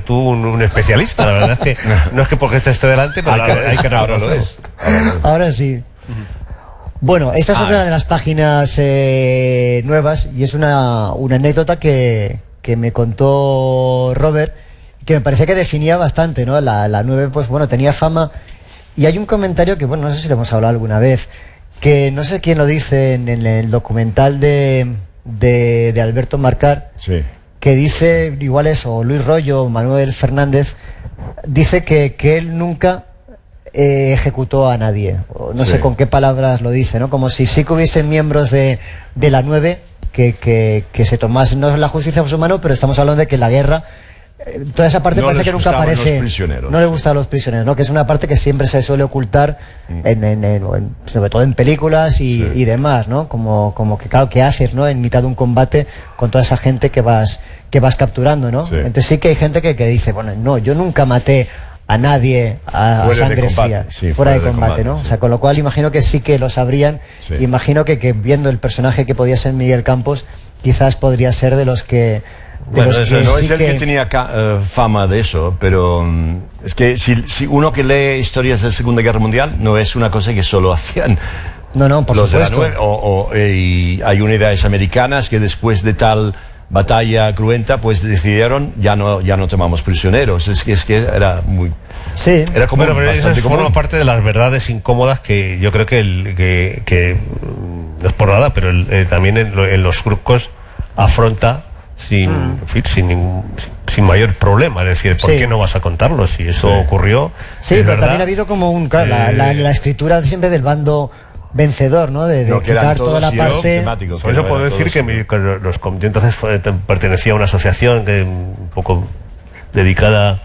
tú un especialista. La verdad es que no es que porque esté delante, pero hay que reconocerlo. Ahora sí. Bueno, esta es otra de las páginas nuevas, y es una anécdota que me contó Robert, que me parecía que definía bastante, ¿no? La 9, pues bueno, tenía fama, y hay un comentario que, bueno, no sé si lo hemos hablado alguna vez, que no sé quién lo dice en el documental de Alberto Marcar, que dice, igual eso, Luis Rollo, Manuel Fernández, dice que él nunca ejecutó a nadie, no sé con qué palabras lo dice, ¿no? Como si sí que hubiesen miembros de la 9 que se tomasen, no la justicia por su mano, pero estamos hablando de que la guerra, toda esa parte parece que nunca aparece. No le gustan los prisioneros, ¿no? Que es una parte que siempre se suele ocultar sobre todo en películas y demás, ¿no? Como que claro, ¿qué haces, no? En mitad de un combate con toda esa gente que vas capturando, ¿no? Entonces sí que hay gente que dice, bueno, no, yo nunca maté a nadie a sangre fría, fuera de combate, ¿no? O sea, con lo cual imagino que sí que lo sabrían. Imagino que viendo el personaje que podía ser Miguel Campos, quizás podría ser de los que... Bueno, no es el que tenía fama de eso, pero es que si uno que lee historias de la Segunda Guerra Mundial, no es una cosa que solo hacían por los supuesto. de la 9, y hay unidades americanas que después de tal batalla cruenta, pues decidieron ya no tomamos prisioneros. Es que era muy... Sí. Era como pero eso forma parte de las verdades incómodas que yo creo que no es por nada, pero también en los surcos afronta en fin, sin mayor problema. Es decir, ¿por qué no vas a contarlo si eso ocurrió? Sí, pero también ha habido como la escritura siempre del bando vencedor, ¿no? De quitar toda la parte. Por eso puedo decir que yo entonces pertenecía a una asociación que un poco dedicada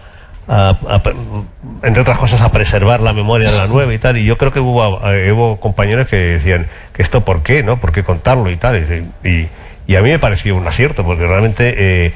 entre otras cosas a preservar la memoria de la 9 y tal, y yo creo que hubo compañeros que decían que esto ¿por qué? ¿No? ¿Por qué contarlo y tal? Y a mí me pareció un acierto, porque realmente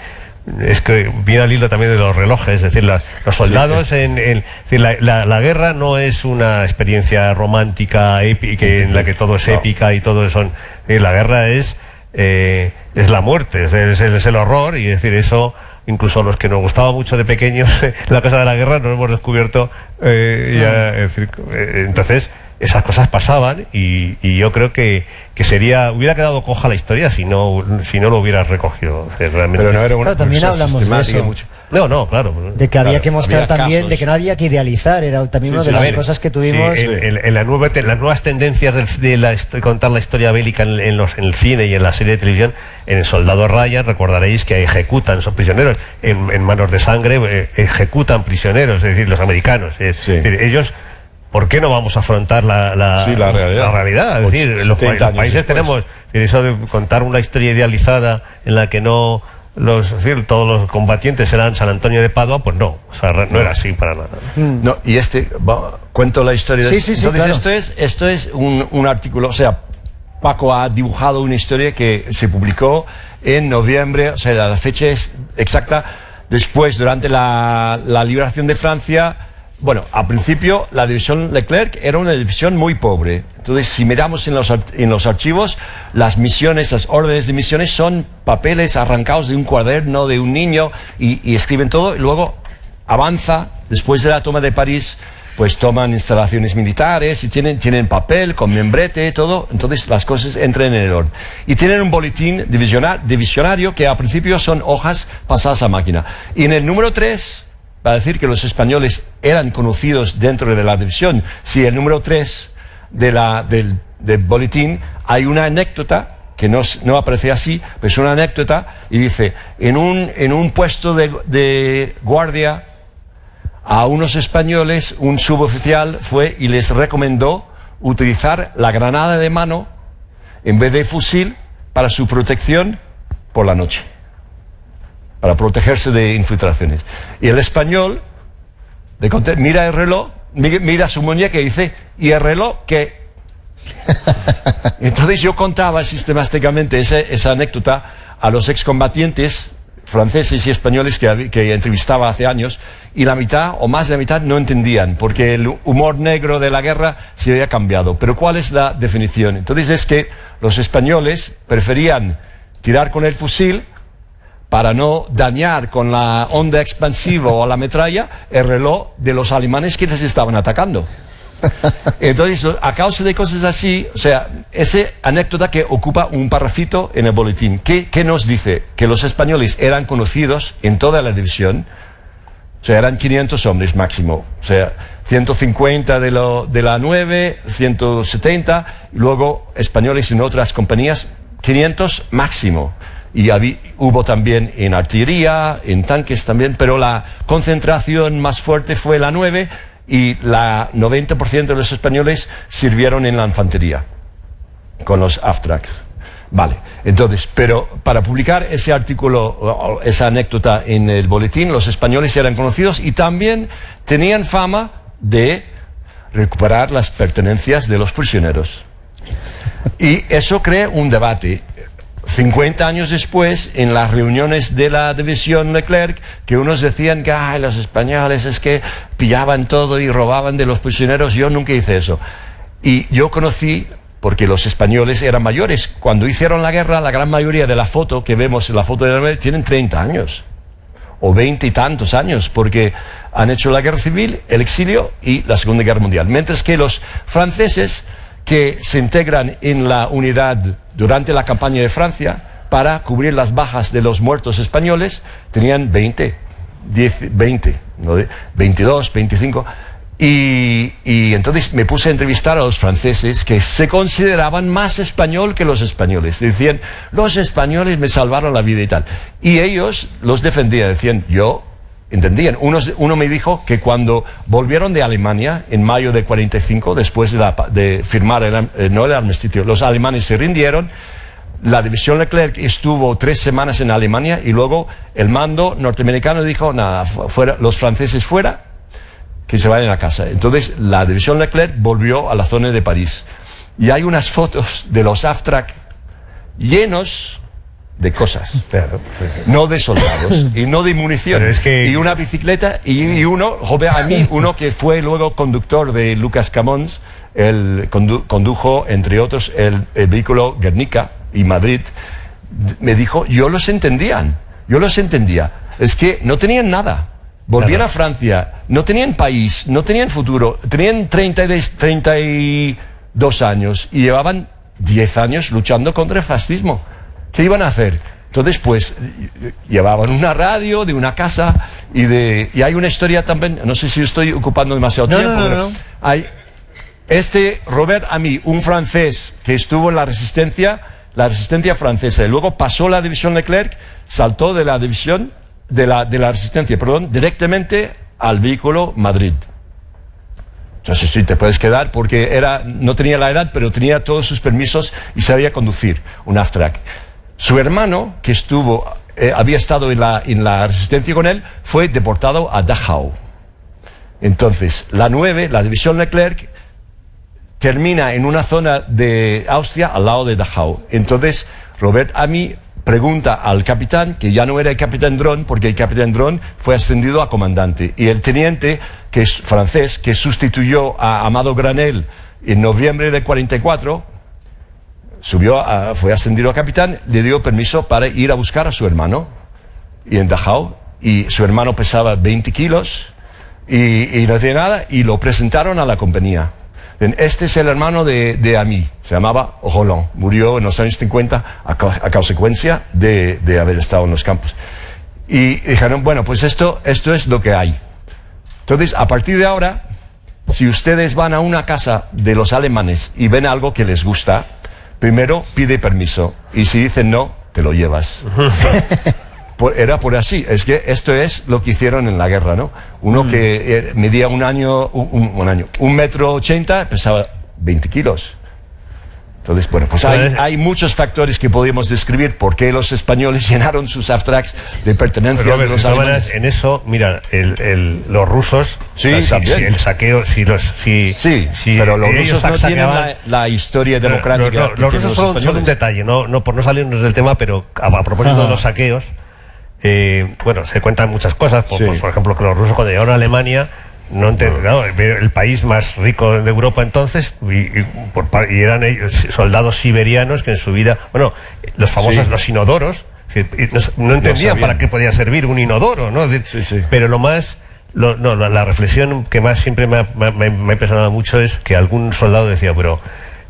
es que viene al hilo también de los relojes, es decir, los soldados la guerra no es una experiencia romántica épica en la que todo es épica y todo eso. La guerra es la muerte, es el horror, y es decir, eso incluso los que nos gustaba mucho de pequeños la cosa de la guerra nos hemos descubierto es decir, entonces esas cosas pasaban, y yo creo que hubiera quedado coja la historia si no lo hubieras recogido, realmente. Pero no era una también hablamos de eso. No, claro. De que había que mostrar también, casos. de que no había que idealizar, era también una de las cosas que tuvimos. En las nuevas tendencias de contar la historia bélica en el cine y en la serie de televisión, en El Soldado Ryan recordaréis que ejecutan, son prisioneros, en Manos de Sangre ejecutan prisioneros, es decir, los americanos. Es decir, ellos... ¿Por qué no vamos a afrontar la realidad? Es decir, los países tenemos eso de contar una historia idealizada en la que no todos los combatientes eran San Antonio de Padua, pues no, o sea, no era así para nada. No, y cuento la historia de Sí, entonces claro. esto es un artículo, o sea, Paco ha dibujado una historia que se publicó en noviembre, o sea, la fecha es exacta, después, durante la liberación de Francia. Bueno, al principio la división Leclerc era una división muy pobre. Entonces, si miramos en los archivos, las misiones, las órdenes de misiones son papeles arrancados de un cuaderno de un niño, y escriben todo, y luego avanza. Después de la toma de París, pues toman instalaciones militares y tienen papel con membrete, todo. Entonces las cosas entran en el orden. Y tienen un boletín divisionario que al principio son hojas pasadas a máquina. Y en el número 3... va a decir que los españoles eran conocidos dentro de la división. Si el número 3 del boletín hay una anécdota que no aparece así, pero es una anécdota, y dice: en un puesto de guardia a unos españoles, un suboficial fue y les recomendó utilizar la granada de mano en vez de fusil para su protección por la noche, para protegerse de infiltraciones. Y el español mira el reloj, mira su muñeca y dice: ¿y el reloj qué? Entonces yo contaba sistemáticamente esa anécdota a los excombatientes franceses y españoles que entrevistaba hace años, y la mitad o más de la mitad no entendían, porque el humor negro de la guerra se había cambiado. Pero ¿cuál es la definición? Entonces es que los españoles preferían tirar con el fusil para no dañar con la onda expansiva o la metralla el reloj de los alemanes que les estaban atacando. Entonces, a causa de cosas así, o sea, esa anécdota que ocupa un parrafito en el boletín, ¿qué nos dice? Que los españoles eran conocidos en toda la división, o sea, eran 500 hombres máximo, o sea, 150 de la 9, 170, y luego españoles en otras compañías, 500 máximo. Y hubo también en artillería, en tanques también, pero la concentración más fuerte fue la 9, y la 90% de los españoles sirvieron en la infantería, con los AFTRACs. Vale, entonces, pero para publicar ese artículo, esa anécdota en el boletín, los españoles eran conocidos y también tenían fama de recuperar las pertenencias de los prisioneros. Y eso crea un debate. 50 años después, en las reuniones de la división Leclerc, que unos decían que los españoles es que pillaban todo y robaban de los prisioneros. Yo nunca hice eso. Y yo conocí, porque los españoles eran mayores, cuando hicieron la guerra, la gran mayoría de la foto que vemos en la foto de la 9 tienen 30 años, o 20 y tantos años, porque han hecho la guerra civil, el exilio y la Segunda Guerra Mundial. Mientras que los franceses, que se integran en la unidad durante la campaña de Francia para cubrir las bajas de los muertos españoles, tenían 20, 22, 25, Y entonces me puse a entrevistar a los franceses que se consideraban más español que los españoles. Decían, los españoles me salvaron la vida y tal. Y ellos los defendían, decían, entendían. Uno me dijo que cuando volvieron de Alemania en mayo de 45, después de firmar no el armisticio, los alemanes se rindieron. La división Leclerc estuvo 3 semanas en Alemania y luego el mando norteamericano dijo, nada, fuera, los franceses fuera, que se vayan a casa. Entonces la división Leclerc volvió a la zona de París. Y hay unas fotos de los AFTRAC llenos de cosas, no de soldados y no de munición, y una bicicleta y uno, Robert Ami, uno que fue luego conductor de Lucas Camões, condujo entre otros el vehículo Guernica y Madrid, me dijo, yo los entendía, es que no tenían nada. Volvían a Francia, no tenían país, no tenían futuro, tenían 32 años y llevaban 10 años luchando contra el fascismo. ¿Qué iban a hacer? Entonces, pues, llevaban una radio de una casa y hay una historia también, no sé si estoy ocupando demasiado tiempo. No. Hay Robert Ami, un francés que estuvo en la resistencia francesa, y luego pasó la división Leclerc, saltó de la división de la resistencia, directamente al vehículo Madrid. Entonces sí, te puedes quedar porque no tenía la edad, pero tenía todos sus permisos y sabía conducir un AFTRAC. Su hermano, que había estado en la resistencia con él, fue deportado a Dachau. Entonces, la división Leclerc, termina en una zona de Austria al lado de Dachau. Entonces, Robert Ami pregunta al capitán, que ya no era el capitán Dron, porque el capitán Dron fue ascendido a comandante. Y el teniente, que es francés, que sustituyó a Amado Granel en noviembre de 44, fue ascendido a capitán, le dio permiso para ir a buscar a su hermano y en Dachau, y su hermano pesaba 20 kilos y no hacía nada, y lo presentaron a la compañía. Este es el hermano de Ami, se llamaba Roland, murió en los años 50 a consecuencia de haber estado en los campos. Y dijeron, bueno, pues esto es lo que hay. Entonces, a partir de ahora, si ustedes van a una casa de los alemanes y ven algo que les gusta, primero pide permiso, y si dicen no, te lo llevas. Era por así, es que esto es lo que hicieron en la guerra, ¿no? Uno que medía un metro 80, pesaba 20 kilos. Entonces, bueno, pues hay muchos factores que podemos describir por qué los españoles llenaron sus AFTRACs de pertenencia de los alemanes. En eso, mira, los rusos, sí, también. El saqueo, pero los rusos no tienen la historia democrática. Los rusos son un detalle, no por no salirnos del tema, pero a propósito de los saqueos, bueno, se cuentan muchas cosas, por ejemplo, que los rusos cuando llegaron a Alemania no entendieron, el país más rico de Europa entonces, y eran ellos, soldados siberianos que en su vida, bueno, los famosos, los inodoros, no entendían para qué podía servir un inodoro, ¿no? Pero la reflexión que más siempre me ha impresionado mucho es que algún soldado decía, pero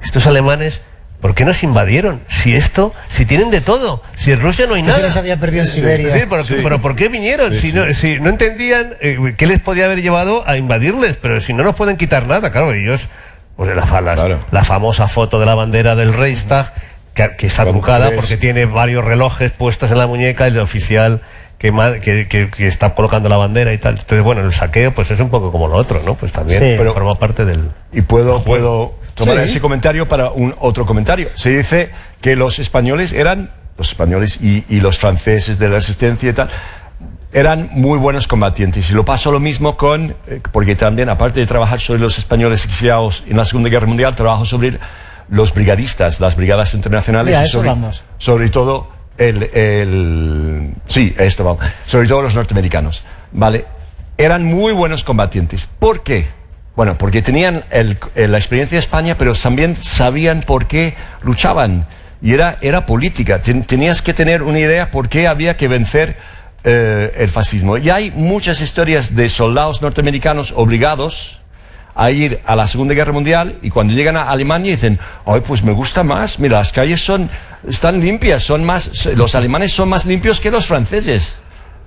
estos alemanes, ¿por qué nos invadieron? Si tienen de todo, si en Rusia no hay nada. Se les había perdido en Siberia. Pero ¿por qué vinieron? Si no entendían qué les podía haber llevado a invadirles, pero si no nos pueden quitar nada, claro, ellos, pues la famosa foto de la bandera del Reichstag, que está trucada porque tiene varios relojes puestos en la muñeca, el oficial que está colocando la bandera y tal. Entonces, bueno, el saqueo pues es un poco como lo otro, ¿no? Pues también forma parte del... Y puedo tomar ese comentario para otro comentario. Se dice que los españoles y los franceses de la resistencia y tal, eran muy buenos combatientes. Y lo pasó lo mismo porque también, aparte de trabajar sobre los españoles exiliados en la Segunda Guerra Mundial, trabajo sobre los brigadistas, las brigadas internacionales. Sobre todo sobre todo los norteamericanos, ¿vale? Eran muy buenos combatientes. ¿Por qué? Bueno, porque tenían la experiencia de España, pero también sabían por qué luchaban. Y era política. Tenías que tener una idea por qué había que vencer el fascismo. Y hay muchas historias de soldados norteamericanos obligados a ir a la Segunda Guerra Mundial, y cuando llegan a Alemania dicen, ay, pues me gusta más, mira, las calles están limpias, los alemanes son más limpios que los franceses.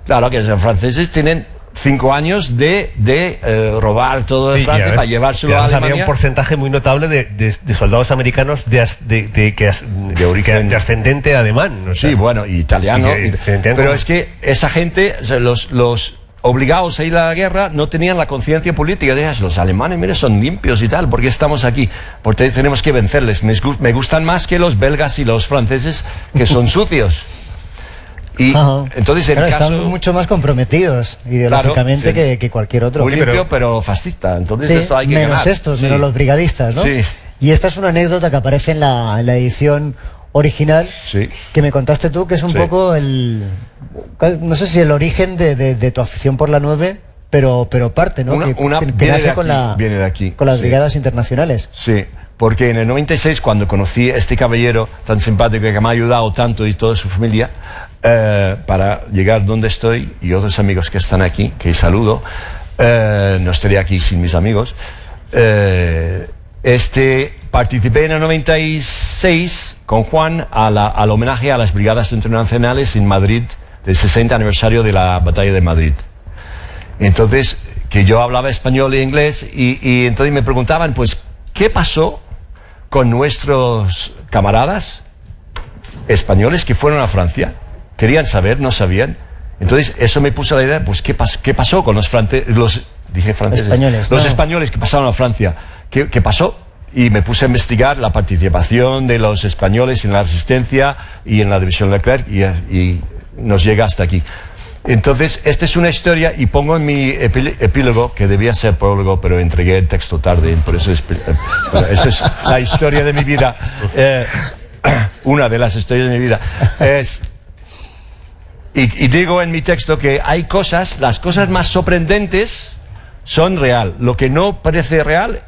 Claro que los franceses tienen 5 años de robar todo de Francia para llevárselo a Alemania. Había un porcentaje muy notable de soldados americanos de origen de ascendente alemán. O sea, sí, bueno, italiano. Pero es que esa gente, o sea, los obligados a ir a la guerra no tenían la conciencia política. Decías, los alemanes, mire, son limpios y tal, ¿por qué estamos aquí? Porque tenemos que vencerles. Me gustan más que los belgas y los franceses, que son sucios. Y entonces están mucho más comprometidos ideológicamente, claro, sí, que cualquier otro. Muy limpio, pero fascista. Entonces sí, esto hay que menos ganar. Estos, menos los brigadistas, ¿no? Sí. Y esta es una anécdota que aparece en la edición original, sí, que me contaste tú, que es un poco no sé si el origen de tu afición por la 9, pero parte, ¿no? Que nace con las brigadas internacionales. Sí. Porque en el 96, cuando conocí a este caballero tan simpático que me ha ayudado tanto y toda su familia para llegar donde estoy, y otros amigos que están aquí, que saludo, no estaría aquí sin mis amigos, participé en el 96 con Juan al homenaje a las brigadas internacionales en Madrid del 60 aniversario de la batalla de Madrid. Entonces, que yo hablaba español e inglés y entonces me preguntaban, pues, ¿qué pasó con nuestros camaradas españoles que fueron a Francia? Querían saber, no sabían. Entonces eso me puso la idea, pues ¿qué pasó con los franceses? Españoles, los españoles que pasaron a Francia? ¿Qué pasó? Y me puse a investigar la participación de los españoles en la resistencia y en la división Leclerc y nos llega hasta aquí. Entonces, esta es una historia y pongo en mi epílogo, que debía ser prólogo, pero entregué el texto tarde, por eso esa es la historia de mi vida. Una de las historias de mi vida. Y digo en mi texto que hay las cosas más sorprendentes son real. Lo que no parece real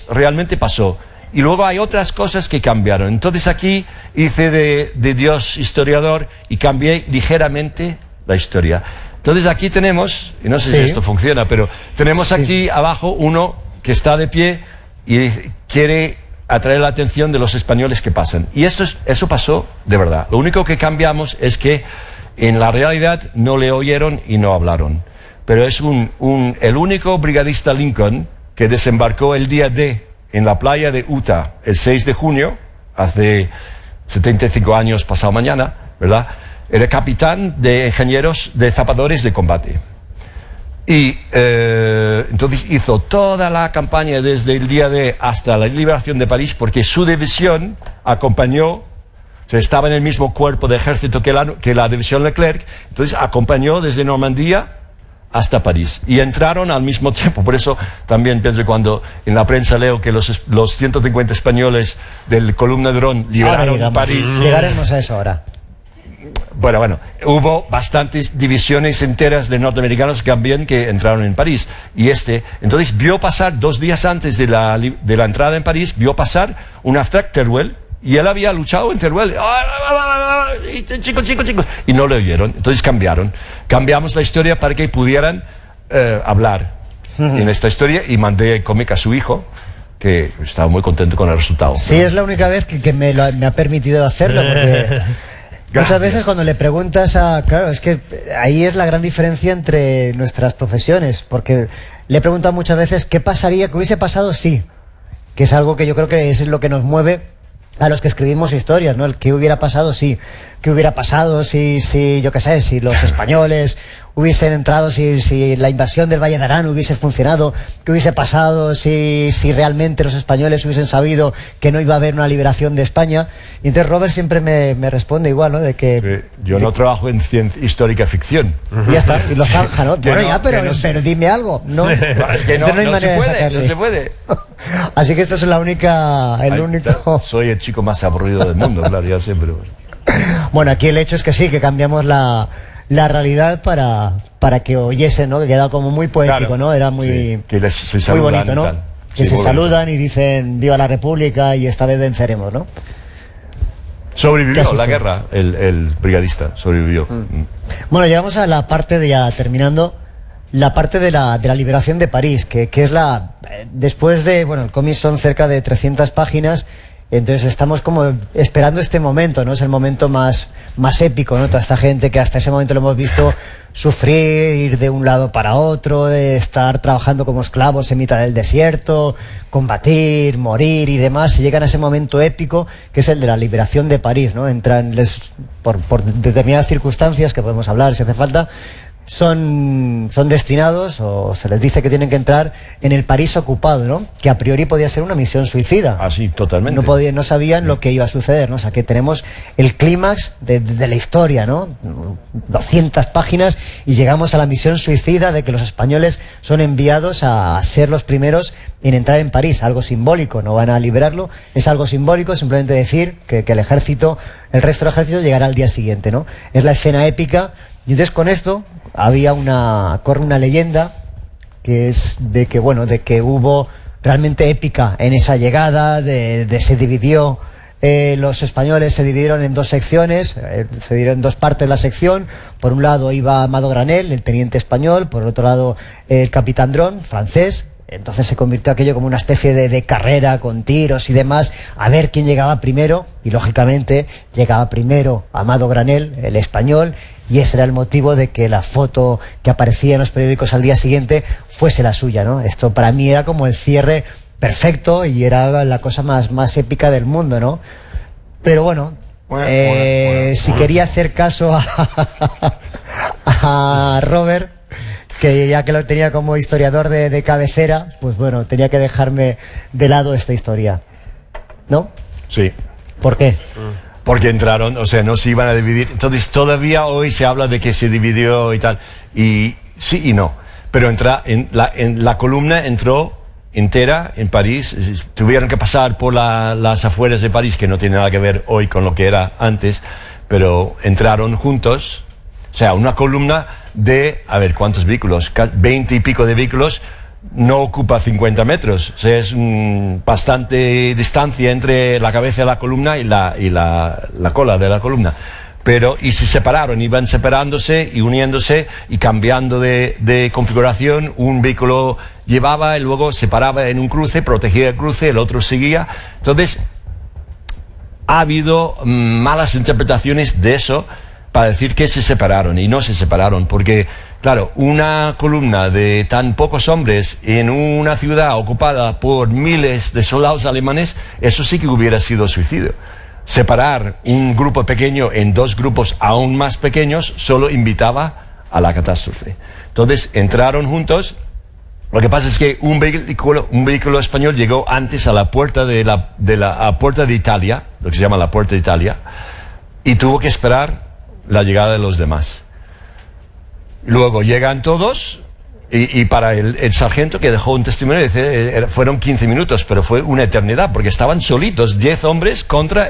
realmente pasó. Y luego hay otras cosas que cambiaron. Entonces aquí hice de Dios historiador y cambié ligeramente la historia. Entonces aquí tenemos, y no sé si esto funciona, pero tenemos aquí abajo uno que está de pie y quiere atraer la atención de los españoles que pasan. Y eso pasó de verdad. Lo único que cambiamos es que en la realidad no le oyeron y no hablaron. Pero es el único brigadista Lincoln que desembarcó el día D en la playa de Utah el 6 de junio, hace 75 años pasado mañana, ¿verdad? Era capitán de ingenieros de zapadores de combate. Y entonces hizo toda la campaña desde el día D hasta la liberación de París, porque su división acompañó, o sea, estaba en el mismo cuerpo de ejército que la división Leclerc, entonces acompañó desde Normandía hasta París. Y entraron al mismo tiempo. Por eso también pienso, cuando en la prensa leo que los 150 españoles del Columna de Dron liberaron París. Llegaremos a eso ahora. Bueno, hubo bastantes divisiones enteras de norteamericanos también que entraron en París. Y entonces vio pasar 2 días antes de la entrada en París, vio pasar un Aftrac Teruel, y él había luchado en Teruel. Chicos. Y no le oyeron. Entonces cambiamos la historia para que pudieran hablar en esta historia, y mandé el cómic a su hijo, que estaba muy contento con el resultado. Sí, es la única vez que me ha permitido hacerlo, porque muchas veces cuando le preguntas claro, es que ahí es la gran diferencia entre nuestras profesiones, porque le he preguntado muchas veces qué pasaría, qué hubiese pasado si, que es algo que yo creo que es lo que nos mueve a los que escribimos historias, ¿no? El qué hubiera pasado si, qué hubiera pasado si yo qué sé, si los españoles hubiesen entrado, si la invasión del Valle de Arán hubiese funcionado, qué hubiese pasado si realmente los españoles hubiesen sabido que no iba a haber una liberación de España. Y entonces Robert siempre me responde igual, ¿no? De que yo no trabajo en histórica ficción. Ya está, y lo zanja, ¿no? Bueno, ya, pero dime algo. No, que no hay manera de sacarle. No se puede. Así que esto es el único. Soy el chico más aburrido del mundo, claro, ya sé, pero bueno, aquí el hecho es que sí, que cambiamos la realidad para que oyesen, ¿no? Que queda como muy poético, claro, ¿no? Era muy, que se muy bonito, ¿no? Que se saludan y dicen viva la República y esta vez venceremos, ¿no? Sobrevivió la guerra, el brigadista, sobrevivió. Bueno, llegamos a la parte ya terminando, la parte de la liberación de París, que es después de, bueno, el cómic son cerca de 300 páginas, Entonces estamos como esperando este momento, ¿no? Es el momento más épico, ¿no? Toda esta gente que hasta ese momento lo hemos visto sufrir, ir de un lado para otro, de estar trabajando como esclavos en mitad del desierto, combatir, morir y demás, y llegan a ese momento épico que es el de la liberación de París, ¿no? Entran por determinadas circunstancias que podemos hablar si hace falta, son destinados, o se les dice que tienen que entrar en el París ocupado, ¿no? Que a priori podía ser una misión suicida. Así, totalmente. No sabían lo que iba a suceder, ¿no? O sea, que tenemos el clímax de la historia, ¿no? 200 páginas y llegamos a la misión suicida de que los españoles son enviados a ser los primeros en entrar en París. Algo simbólico, no van a liberarlo, es algo simbólico, simplemente decir que el ejército, el resto del ejército llegará al día siguiente, ¿no? Es la escena épica. Y entonces con esto corre una leyenda que es de que hubo realmente épica en esa llegada, se dividió, los españoles se dividieron en dos secciones, se dividieron en dos partes la sección. Por un lado iba Amado Granel, el teniente español, por el otro lado el capitán Dron, francés. Entonces se convirtió aquello como una especie de carrera con tiros y demás, a ver quién llegaba primero, y lógicamente llegaba primero Amado Granel, el español, y ese era el motivo de que la foto que aparecía en los periódicos al día siguiente fuese la suya, ¿no? Esto para mí era como el cierre perfecto y era la cosa más épica del mundo, ¿no? Pero bueno, si quería hacer caso a Robert, que ya que lo tenía como historiador de cabecera, pues bueno, tenía que dejarme de lado esta historia, ¿no? Sí. ¿Por qué? Porque entraron, o sea, no se iban a dividir. Entonces todavía hoy se habla de que se dividió y tal. Y sí y no. Pero en la columna entró entera en París. Tuvieron que pasar por las afueras de París, que no tiene nada que ver hoy con lo que era antes. Pero entraron juntos. O sea, una columna de, a ver, ¿cuántos vehículos? 20 y pico de vehículos. No ocupa 50 metros, o sea, es bastante distancia entre la cabeza de la columna y la cola de la columna. Y se separaron, iban separándose y uniéndose y cambiando de configuración. Un vehículo llevaba y luego se paraba en un cruce, protegía el cruce, el otro seguía. Entonces, ha habido malas interpretaciones de eso para decir que se separaron, y no se separaron, porque claro, una columna de tan pocos hombres en una ciudad ocupada por miles de soldados alemanes, eso sí que hubiera sido suicidio. Separar un grupo pequeño en dos grupos aún más pequeños solo invitaba a la catástrofe. Entonces entraron juntos. Lo que pasa es que un vehículo español llegó antes a la puerta a puerta de Italia, lo que se llama la puerta de Italia, y tuvo que esperar la llegada de los demás. Luego llegan todos y para el sargento que dejó un testimonio dice, fueron 15 minutos, pero fue una eternidad porque estaban solitos, 10 hombres contra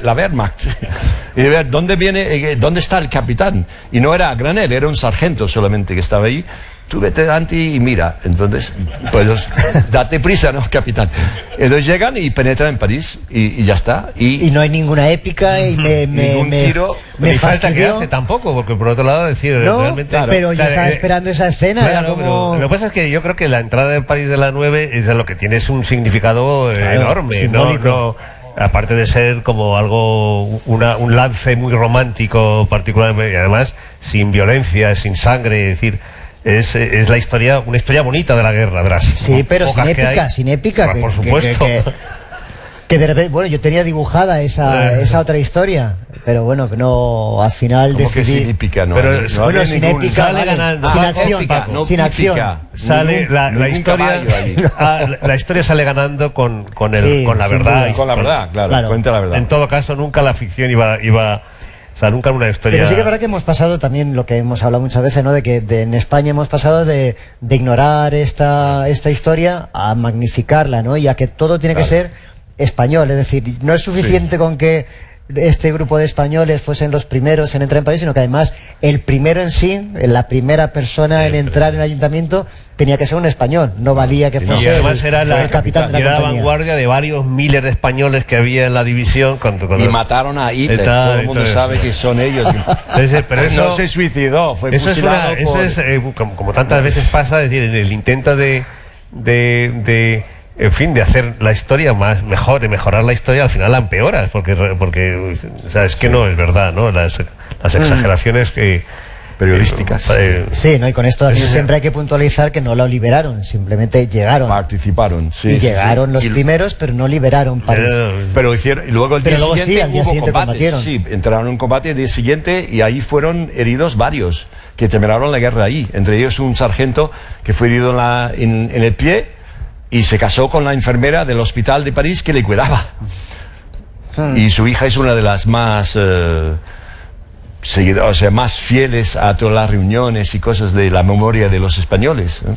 la Wehrmacht. Y de ver, ¿dónde está el capitán? Y no era Granel, era un sargento solamente que estaba ahí. Tú vete delante y mira. Entonces, pues date prisa, ¿no, capitán? Entonces llegan y penetran en París y ya está. Y no hay ninguna épica y ningún tiro. me falta que fastidió. hace tampoco, porque por otro lado decir No, realmente, claro, pero yo estaba esperando esa escena. Claro, era como... pero lo que pasa es que yo creo que la entrada de París de la 9 es lo que tiene es un significado enorme, simbólico. Aparte de ser como algo, un lance muy romántico particularmente, y además sin violencia, sin sangre, es decir, es una historia bonita de la guerra, verás. Sí, pero sin Pocas que épica, hay. sin épica. Por supuesto. Que de repente, bueno, yo tenía dibujada esa otra historia, pero bueno, que no, al final ¿Cómo que decidí... sin épica? No, Pero, no bueno, había sin ningún- épica, sale vale, ganando. sin Ah, acción, épica, Paco, no sin hípica. acción. Sale la Ningún historia caballo ahí. la historia sale ganando con Sí, la sin verdad. duda. Con la verdad, claro, cuenta la verdad. En todo caso, nunca la ficción iba o sea, nunca una historia. Pero sí que es verdad que hemos pasado también lo que hemos hablado muchas veces, ¿no? De que en España hemos pasado de ignorar esta historia a magnificarla, ¿no? Y a que todo tiene que ser español. Es decir, no es suficiente con que este grupo de españoles fuesen los primeros en entrar en París, sino que además el primero en sí, la primera persona en entrar en el ayuntamiento, tenía que ser un español. No valía que Y fuese además era el capitán de era la la compañía. vanguardia de varios miles de españoles que había en la división. Y mataron a Hitler. Está- Todo el mundo entonces- sabe que son ellos. Pero eso, No se suicidó, fue eso es, fusilado eso por... es como tantas veces pasa, es decir, en el intento de en fin, de hacer la historia mejor, de mejorar la historia, al final la empeoras, porque o sea, es que no es verdad, ¿no? Las exageraciones que periodísticas. Sí, ¿no? Y con esto también siempre hay que puntualizar que no lo liberaron, simplemente llegaron. Participaron, sí. Y llegaron los primeros, pero no liberaron París. Pero hicieron, y luego al día luego siguiente sí, al día hubo siguiente combate. combatieron. Sí, entraron en combate el día siguiente y ahí fueron heridos varios que terminaron la guerra ahí. Entre ellos un sargento que fue herido en el pie y se casó con la enfermera del hospital de París que le cuidaba. Y su hija es una de las más seguidores, o sea, más fieles a todas las reuniones y cosas de la memoria de los españoles, ¿no?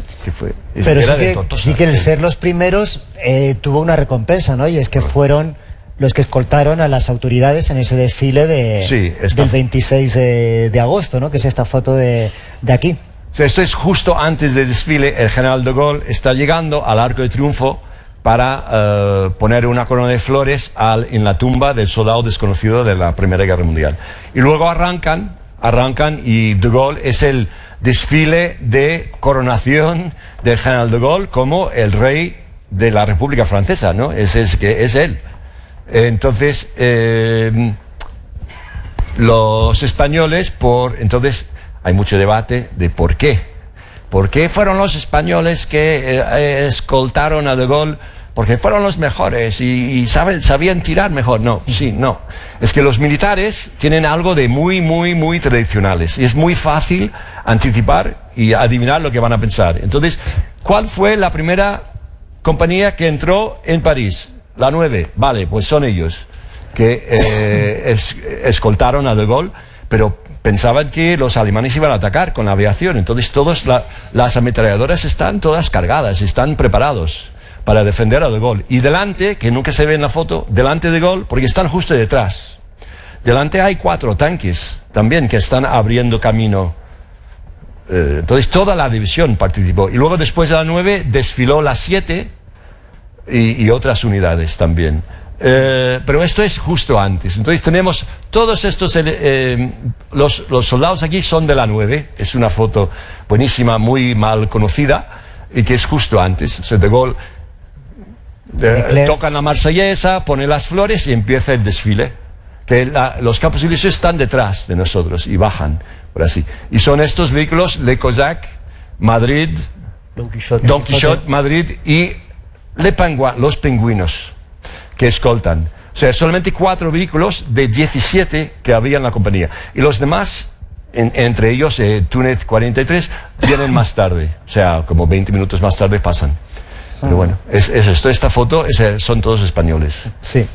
Pero sí que el ser los primeros tuvo una recompensa, ¿no? Y es que fueron los que escoltaron a las autoridades en ese desfile del 26 de agosto, ¿no? Que es esta foto de aquí. O sea, esto es justo antes del desfile. El general de Gaulle está llegando al Arco de Triunfo para poner una corona de flores en la tumba del soldado desconocido de la Primera Guerra Mundial. Y luego arrancan y de Gaulle es el desfile de coronación del general de Gaulle como el rey de la República Francesa, ¿no? Es él. Entonces, los españoles, entonces hay mucho debate de por qué. ¿Por qué fueron los españoles que escoltaron a de Gaulle? Porque fueron los mejores y sabían tirar mejor. No. Es que los militares tienen algo de muy tradicionales y es muy fácil anticipar y adivinar lo que van a pensar. Entonces, ¿cuál fue la primera compañía que entró en París? La 9. Vale, pues son ellos que escoltaron a de Gaulle, pero pensaban que los alemanes iban a atacar con la aviación. Entonces todas las ametralladoras están todas cargadas, están preparados para defender a de Gaulle. Y delante, que nunca se ve en la foto, delante de Gaulle, porque están justo detrás, delante hay 4 tanques también que están abriendo camino. Entonces toda la división participó. Y luego después de la 9 desfiló la 7 y otras unidades también. Pero esto es justo antes. Entonces tenemos todos estos los soldados aquí son de la 9. Es una foto buenísima, muy mal conocida, y que es justo antes. O sea, de Gaulle tocan la marsellesa, pone las flores y empieza el desfile, que los campos elíseos están detrás de nosotros y bajan por así. Y son estos vehículos Le Cossack, Madrid, Don Quijote, Madrid y los pingüinos que escoltan. O sea, solamente 4 vehículos de 17 que había en la compañía. Y los demás, entre ellos Túnez 43, vienen más tarde. O sea, como 20 minutos más tarde pasan. Pero bueno, es esto. Esta foto son todos españoles. Sí.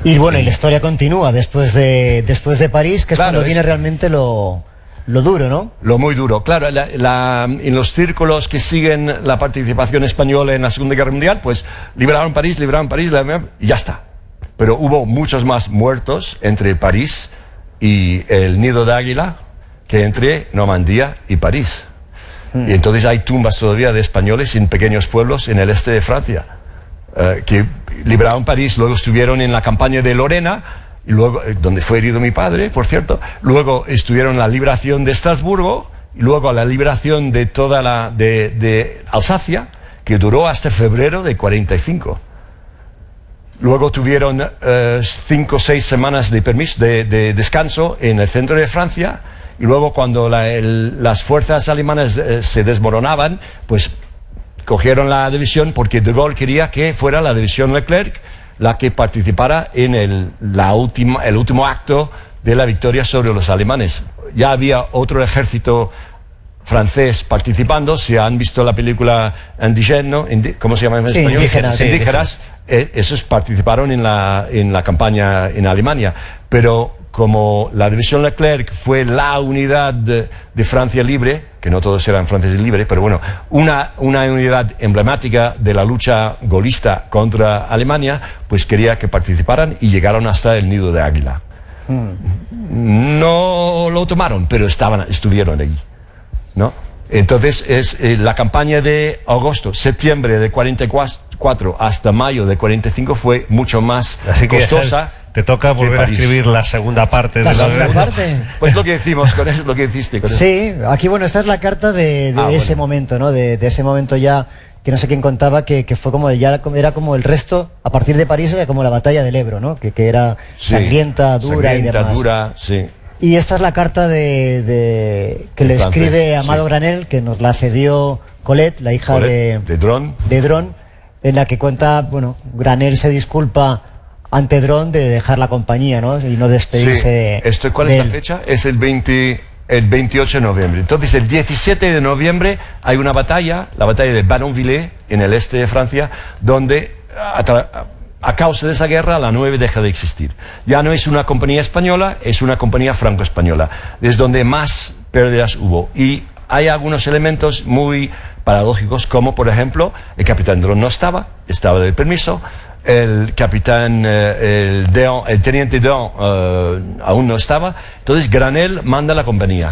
Y bueno, y la historia continúa después de París, que es cuando viene realmente lo duro, ¿no? Lo muy duro. Claro, en los círculos que siguen la participación española en la Segunda Guerra Mundial, pues liberaron París, y ya está. Pero hubo muchos más muertos entre París y el Nido de Águila que entre Normandía y París. Y entonces hay tumbas todavía de españoles en pequeños pueblos en el este de Francia, que liberaron París, luego estuvieron en la campaña de Lorena, y luego, donde fue herido mi padre, por cierto, luego estuvieron en la liberación de Estrasburgo, y luego la liberación de toda de Alsacia, que duró hasta febrero de 45. Luego tuvieron 5 o 6 semanas de permiso, de descanso en el centro de Francia, y luego cuando las fuerzas alemanas se desmoronaban, pues cogieron la división, porque de Gaulle quería que fuera la división Leclerc la que participara en el último acto de la victoria sobre los alemanes. Ya había otro ejército francés participando. Si han visto la película Indigène, ¿no? ¿Cómo se llama en español? Indígenas. Esos participaron en la campaña en Alemania, pero como la división Leclerc fue la unidad de Francia libre, que no todos eran franceses libres, pero bueno, una unidad emblemática de la lucha gaulista contra Alemania, pues quería que participaran y llegaron hasta el Nido de Águila. No lo tomaron, pero estuvieron allí, ¿no? Entonces la campaña de septiembre de 44 hasta mayo de 45 fue mucho más costosa. Te toca volver a escribir la segunda parte. ¿La segunda parte? Pues lo que decimos con eso, lo que hiciste con eso. Sí, aquí bueno, esta es la carta de ese momento, ¿no? De ese momento ya que no sé quién contaba que fue como era como el resto, a partir de París era como la batalla del Ebro, ¿no? Que era sangrienta, dura y demás. Dura, sí. Y esta es la carta que le escribe Amado Granell, que nos la cedió Colette, la hija de Dron, en la que cuenta, bueno, Granell se disculpa ante Dron de dejar la compañía, ¿no? Y no despedirse de ¿Cuál es la fecha? Es el 28 de noviembre. Entonces, el 17 de noviembre hay una batalla, la batalla de Bannonville, en el este de Francia, donde a causa de esa guerra la 9 deja de existir. Ya no es una compañía española, es una compañía franco-española. Es donde más pérdidas hubo. Y hay algunos elementos muy paradójicos, como por ejemplo, el capitán Dron no estaba de permiso, el capitán, el teniente Deon aún no estaba. Entonces Granell manda la compañía.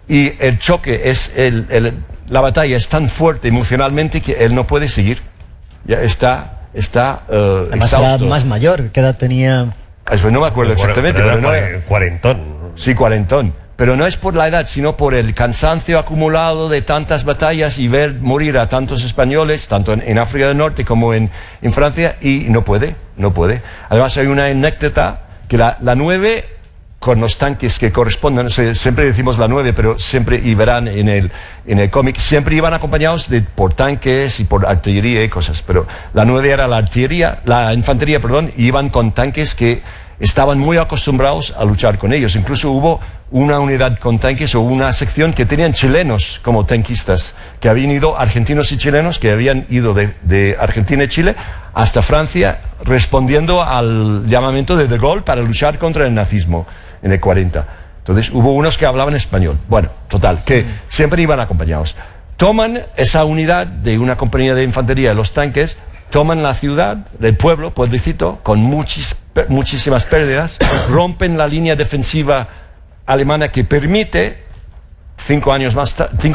Y el choque la batalla es tan fuerte emocionalmente que él no puede seguir. Ya está además exhausto. era más mayor, ¿qué edad tenía? Eso no me acuerdo exactamente, pero no era cuarentón. Sí, cuarentón. Pero no es por la edad, sino por el cansancio acumulado de tantas batallas y ver morir a tantos españoles, tanto en África del Norte como en Francia, y no puede. Además hay una anécdota que la 9, con los tanques que corresponden, siempre decimos la 9, pero siempre, y verán en el cómic, siempre iban acompañados por tanques y por artillería y cosas, pero la 9 era la infantería, y iban con tanques que estaban muy acostumbrados a luchar con ellos. Incluso hubo una unidad con tanques o una sección que tenían chilenos como tanquistas, que habían ido, argentinos y chilenos, que habían ido de Argentina y Chile hasta Francia respondiendo al llamamiento de Gaulle para luchar contra el nazismo en el 40. Entonces hubo unos que hablaban español. Bueno, total, que siempre iban acompañados. Toman esa unidad de una compañía de infantería de los tanques, toman la ciudad, el pueblecito, con muchísimas pérdidas, rompen la línea defensiva alemana que permite 5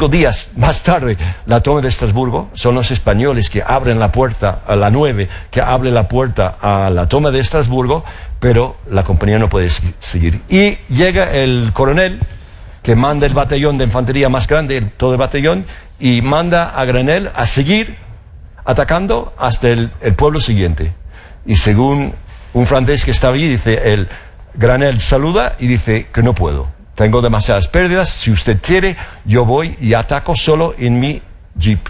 días más tarde la toma de Estrasburgo. Son los españoles que abren la puerta a la 9, que abre la puerta a la toma de Estrasburgo, pero la compañía no puede seguir. Y llega el coronel, que manda el batallón de infantería más grande, todo el batallón, y manda a Granell a seguir atacando hasta el pueblo siguiente. Y según un francés que estaba allí, dice, Granell saluda y dice que no puedo. Tengo demasiadas pérdidas, si usted quiere, yo voy y ataco solo en mi jeep,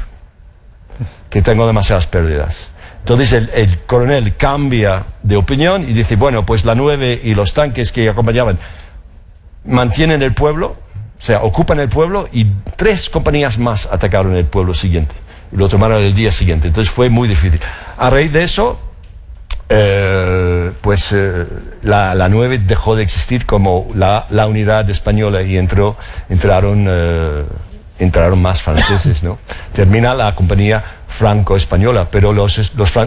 que tengo demasiadas pérdidas. Entonces el coronel cambia de opinión y dice, bueno, pues la 9 y los tanques que acompañaban mantienen el pueblo, o sea, ocupan el pueblo, y 3 compañías más atacaron el pueblo siguiente y lo tomaron el día siguiente. Entonces fue muy difícil. A raíz de eso, la 9 dejó de existir como la unidad española y entraron más franceses, ¿no? Termina la compañía franco-española, pero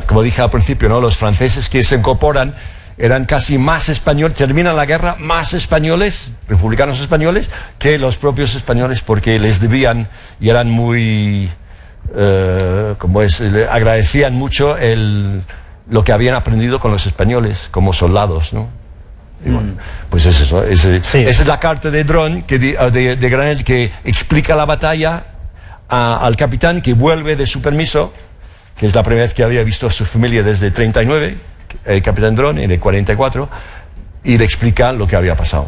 como dije al principio, ¿no? Los franceses que se incorporan eran casi más españoles, terminan la guerra más españoles, republicanos españoles, que los propios españoles, porque les debían y eran muy, agradecían mucho lo que habían aprendido con los españoles como soldados, ¿no? Y bueno, pues es eso. Esa es la carta de Dron, de Granell, que explica la batalla al capitán, que vuelve de su permiso, que es la primera vez que había visto a su familia desde el 39, el capitán Dron, en el 44, y le explica lo que había pasado.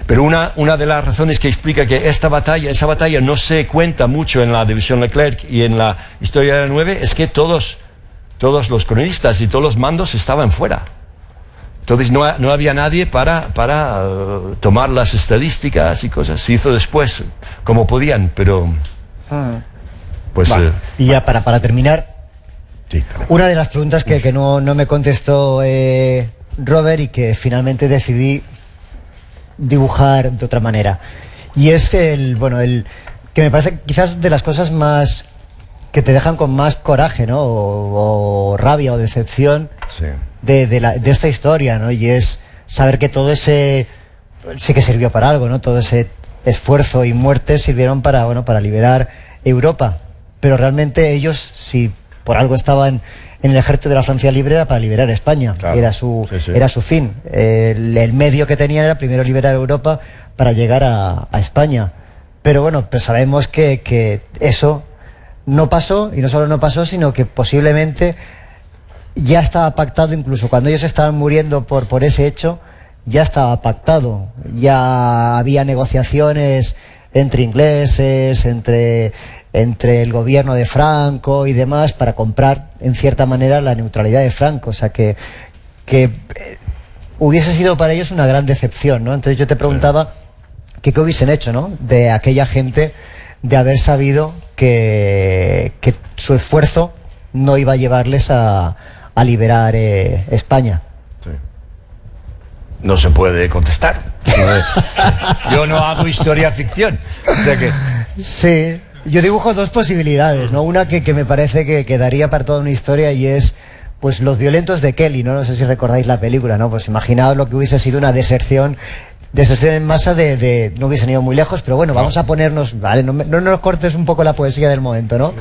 Pero una de las razones que explica que esa batalla no se cuenta mucho en la división Leclerc y en la historia de la 9, es que todos los cronistas y todos los mandos estaban fuera. Entonces no había nadie para tomar las estadísticas y cosas. Se hizo después, como podían, pero... Pues, vale. Y ya para terminar, sí, una de las preguntas que no me contestó Robert, y que finalmente decidí dibujar de otra manera, y es que que me parece quizás de las cosas más que te dejan con más coraje, ¿no? o rabia o decepción, sí, de esta historia, ¿no? Y es saber que todo ese sí que sirvió para algo, ¿no? Todo ese esfuerzo y muerte sirvieron para liberar Europa, pero realmente ellos, si por algo estaban en el ejército de la Francia Libre, era para liberar España, claro, era su fin. El medio que tenían era primero liberar Europa para llegar a España, pero bueno, pues sabemos que eso no pasó, y no solo no pasó, sino que posiblemente ya estaba pactado, incluso cuando ellos estaban muriendo por ese hecho, ya estaba pactado, ya había negociaciones entre ingleses, entre el gobierno de Franco y demás, para comprar en cierta manera la neutralidad de Franco. O sea que hubiese sido para ellos una gran decepción, ¿no? Entonces yo te preguntaba qué hubiesen hecho, ¿no?, de aquella gente, de haber sabido que su esfuerzo no iba a llevarles a liberar España. Sí. No se puede contestar. Yo no hago historia ficción. O sea que... Sí, yo dibujo dos posibilidades, ¿no? Una que me parece que daría para toda una historia, y es pues los violentos de Kelly, ¿no? No sé si recordáis la película, ¿no? Pues imaginaos lo que hubiese sido una deserción en masa no hubiesen ido muy lejos, pero bueno, vamos a ponernos, vale, no nos cortes un poco la poesía del momento, ¿no?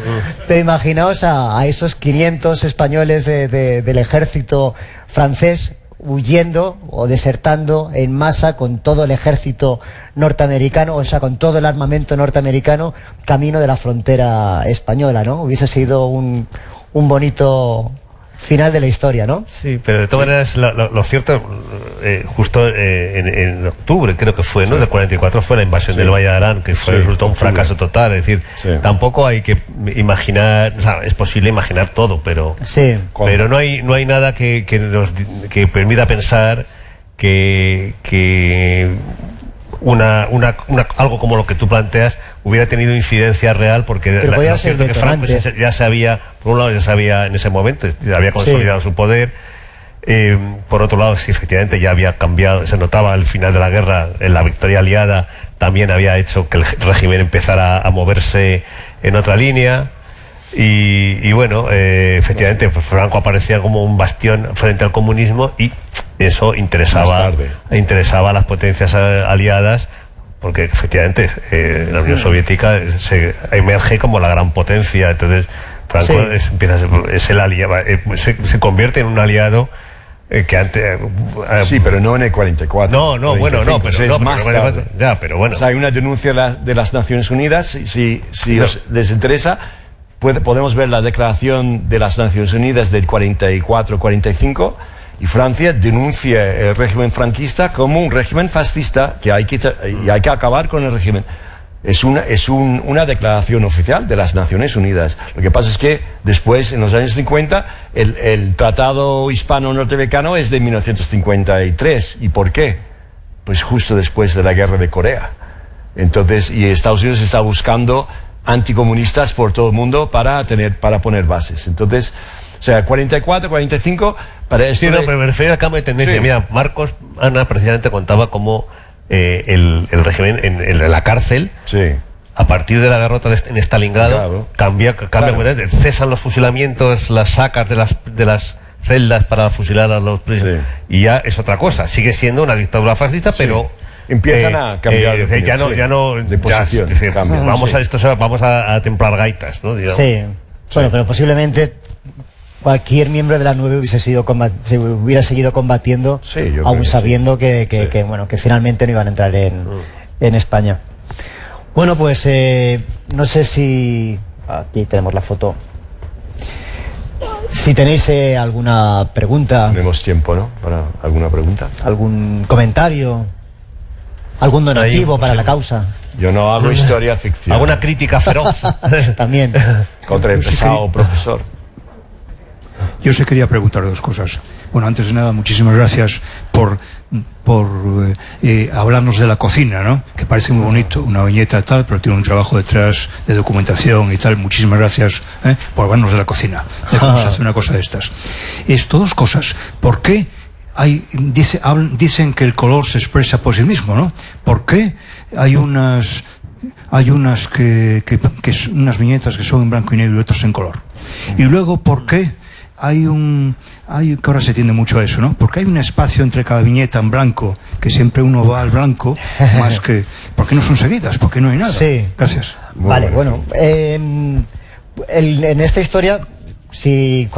Pero imaginaos a esos 500 españoles del ejército francés huyendo o desertando en masa con todo el ejército norteamericano, o sea, con todo el armamento norteamericano, camino de la frontera española, ¿no? Hubiese sido un bonito final de la historia, ¿no? Sí, pero de todas maneras, lo cierto, justo en octubre, creo que fue, ¿no?, del 44 fue la invasión del Valle de Arán, que resultó un fracaso total. Es decir, tampoco hay que imaginar, o sea, es posible imaginar todo, pero no hay nada que permita pensar que algo como lo que tú planteas hubiera tenido incidencia real, porque que Franco ya se había, por un lado, ya sabía en ese momento, ya había consolidado su poder. Por otro lado, sí, efectivamente ya había cambiado, se notaba al final de la guerra, en la victoria aliada también había hecho que el régimen empezara a moverse en otra línea. Y bueno, efectivamente, Franco aparecía como un bastión frente al comunismo, y eso interesaba a las potencias aliadas, porque efectivamente la Unión Soviética se emerge como la gran potencia. Entonces Franco se convierte en un aliado que antes... sí, pero no en el 44. No, bueno, no, pero es más tarde. Ya, pero bueno. O sea, hay una denuncia de las Naciones Unidas. Si les interesa, podemos ver la declaración de las Naciones Unidas del 44-45, y Francia denuncia el régimen franquista como un régimen fascista, que hay que acabar con el régimen. Es una declaración oficial de las Naciones Unidas. Lo que pasa es que después, en los años 50, el Tratado Hispano-Norteamericano es de 1953. ¿Y por qué? Pues justo después de la Guerra de Corea. Entonces, y Estados Unidos está buscando anticomunistas por todo el mundo para poner bases. Entonces, o sea, 44, 45, para esto... Sí, pero me refiero a cambio de tendencia. Sí. Mira, Marcos Ana precisamente contaba cómo el régimen en la cárcel, a partir de la derrota en Stalingrado, cambia cesan los fusilamientos, las sacas de las celdas para fusilar a los prisioneros, y ya es otra cosa. Sigue siendo una dictadura fascista, pero... Empiezan a cambiar de posición. Vamos a templar gaitas, ¿no? Digamos. Sí. Bueno, pero posiblemente cualquier miembro de la 9 se hubiera seguido combatiendo, aún sabiendo que finalmente no iban a entrar en España. Bueno, pues no sé si... Aquí tenemos la foto. Si tenéis alguna pregunta... Tenemos tiempo, ¿no?, para alguna pregunta. ¿Algún comentario? ¿Algún donativo para la causa? Yo no hago historia ficción. ¿Alguna crítica feroz? También. Contra el pesado profesor. Yo se quería preguntar dos cosas. Bueno, antes de nada, muchísimas gracias por hablarnos de la cocina, ¿no? Que parece muy bonito, una viñeta tal, pero tiene un trabajo detrás de documentación y tal. Muchísimas gracias por hablarnos de la cocina, de cómo se hace una cosa de estas. Dos cosas. ¿Por qué dicen que el color se expresa por sí mismo, ¿no? ¿Por qué hay unas unas viñetas que son en blanco y negro y otras en color? Y luego, ¿por qué que ahora se tiende mucho a eso, ¿no? Porque hay un espacio entre cada viñeta en blanco, que siempre uno va al blanco, más que... ¿Por qué no son seguidas? ¿Por qué no hay nada? Sí. Gracias. Vale, bueno. En esta historia, si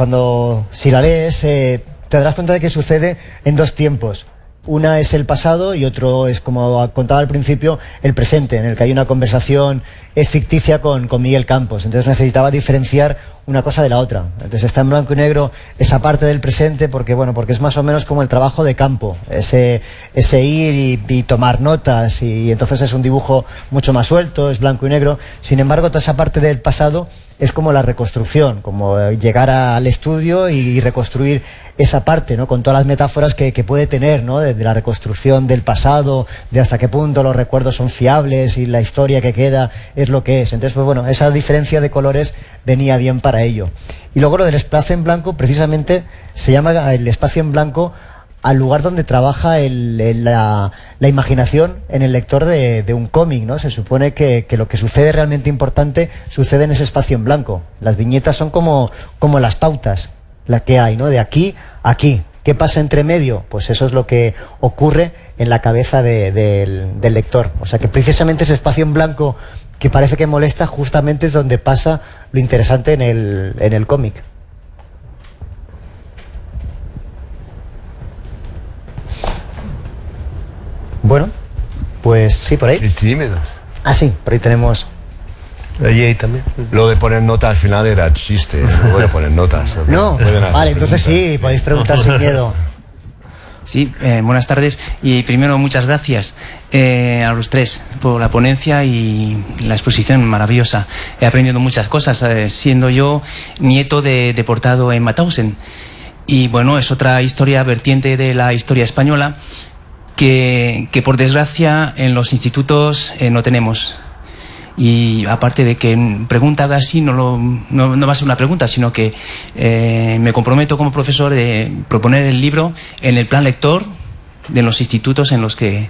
la lees, te darás cuenta de que sucede en dos tiempos. Una es el pasado y otro es, como contaba al principio, el presente, en el que hay una conversación ficticia con Miguel Campos. Entonces necesitaba diferenciar una cosa de la otra. Entonces está en blanco y negro esa parte del presente porque es más o menos como el trabajo de campo, ese ir y tomar notas, y entonces es un dibujo mucho más suelto, es blanco y negro. Sin embargo, toda esa parte del pasado es como la reconstrucción, como llegar al estudio y reconstruir esa parte, ¿no? Con todas las metáforas que puede tener, ¿no? De la reconstrucción del pasado, de hasta qué punto los recuerdos son fiables y la historia que queda es lo que es. Entonces, pues bueno, esa diferencia de colores venía bien para ello. Y luego lo del espacio en blanco, precisamente se llama el espacio en blanco al lugar donde trabaja la imaginación en el lector de un cómic, ¿no? Se supone que lo que sucede realmente importante sucede en ese espacio en blanco. Las viñetas son como las pautas, la que hay, ¿no? De aquí a aquí. ¿Qué pasa entre medio? Pues eso es lo que ocurre en la cabeza del lector. O sea que precisamente ese espacio en blanco que parece que molesta, justamente es donde pasa lo interesante en el cómic. Bueno, pues sí, por ahí. Qué tímidos. Ah, sí, por ahí tenemos. Allí también. Lo de poner notas al final era chiste, no voy a poner notas. No, Pueden hacer vale, entonces preguntas. sí, podéis preguntar sin miedo. Sí, buenas tardes y primero muchas gracias a los tres por la ponencia y la exposición maravillosa. He aprendido muchas cosas, siendo yo nieto de deportado en Mauthausen. Y bueno, es otra historia vertiente de la historia española que por desgracia en los institutos no tenemos. Y aparte de que pregunta así no va a ser una pregunta, sino que me comprometo como profesor de proponer el libro en el plan lector de los institutos en los que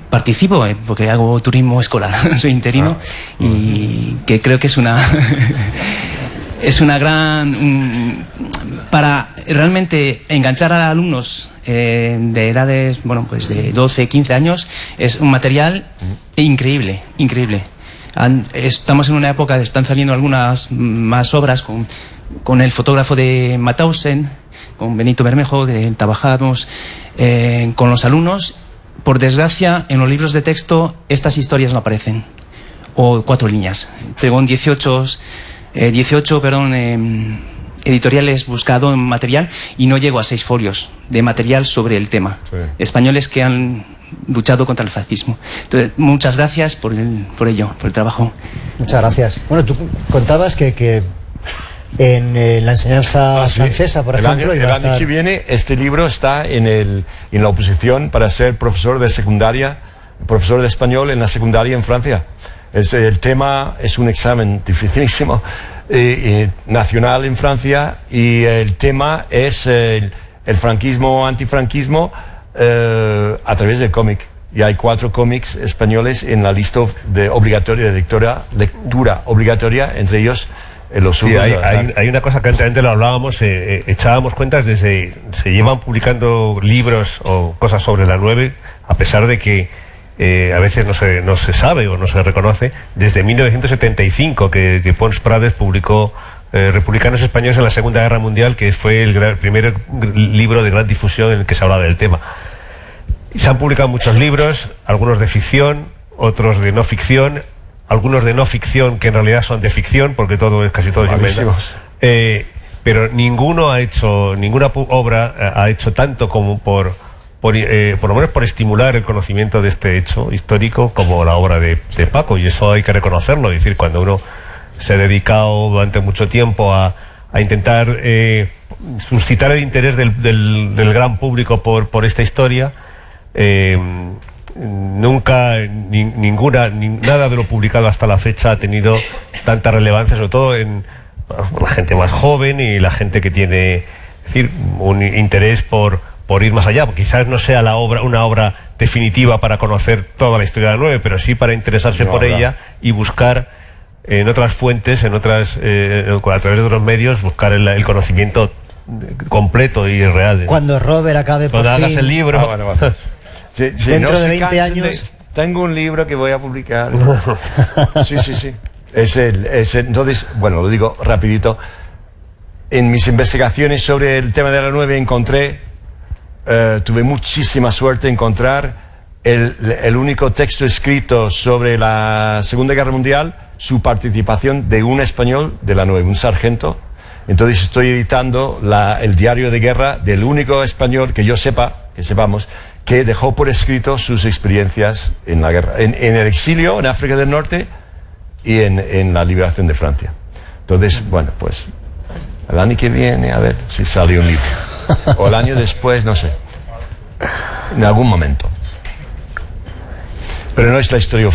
participo, porque hago turismo escolar, soy interino, y que creo que es una es una gran para realmente enganchar a alumnos de edades, bueno, pues de 12, 15 años, es un material increíble. Estamos en una época, están saliendo algunas más obras con el fotógrafo de Mauthausen, con Benito Bermejo, que trabajamos con los alumnos. Por desgracia, en los libros de texto estas historias no aparecen, o 4 líneas. Tengo 18 editoriales buscado en material y no llego a 6 folios de material sobre el tema. Sí. Españoles que han luchado contra el fascismo. Entonces, muchas gracias por ello, por el trabajo. Muchas gracias. Bueno, tú contabas que en la enseñanza francesa, por ejemplo... El año que viene este libro está en la oposición para ser profesor de secundaria, profesor de español en la secundaria en Francia. El tema es un examen dificilísimo, nacional en Francia, y el tema es el franquismo, antifranquismo, a través del cómic. Y hay 4 cómics españoles en la lista de lectura obligatoria, entre ellos los sí, hay una cosa que antes lo hablábamos, echábamos cuentas de se llevan publicando libros o cosas sobre la 9, a pesar de que a veces no se sabe o no se reconoce, desde 1975 que Pons Prades publicó Republicanos Españoles en la Segunda Guerra Mundial, que fue el primer libro de gran difusión en el que se hablaba del tema. Y se han publicado muchos libros, algunos de ficción, otros de no ficción, algunos de no ficción que en realidad son de ficción, porque casi todo es inventado. Pero ninguna obra ha hecho tanto como por lo menos por estimular el conocimiento de este hecho histórico como la obra de Paco, y eso hay que reconocerlo. Es decir, cuando uno se ha dedicado durante mucho tiempo a intentar suscitar el interés del gran público por esta historia. Nunca nada de lo publicado hasta la fecha ha tenido tanta relevancia, sobre todo en la gente más joven y la gente que tiene, es decir, un interés por ir más allá. Quizás no sea una obra definitiva para conocer toda la historia de la 9, pero sí para interesarse por ella y buscar en otras fuentes, a través de otros medios, buscar el conocimiento completo y real. Cuando Robert acabe por fin, hagas el libro. Bueno. Sí, dentro de 20 años. Tengo un libro que voy a publicar. Sí. Entonces, bueno, lo digo rapidito. En mis investigaciones sobre el tema de la 9 encontré tuve muchísima suerte de encontrar el único texto escrito sobre la Segunda Guerra Mundial, su participación de un español de la 9, un sargento. Entonces estoy editando el diario de guerra del único español que sepamos, que dejó por escrito sus experiencias en la guerra, en el exilio en África del Norte y en la liberación de Francia. Entonces, bueno, pues el año que viene, a ver si sale un libro. O el año después, no sé. En algún momento. Pero no es la historia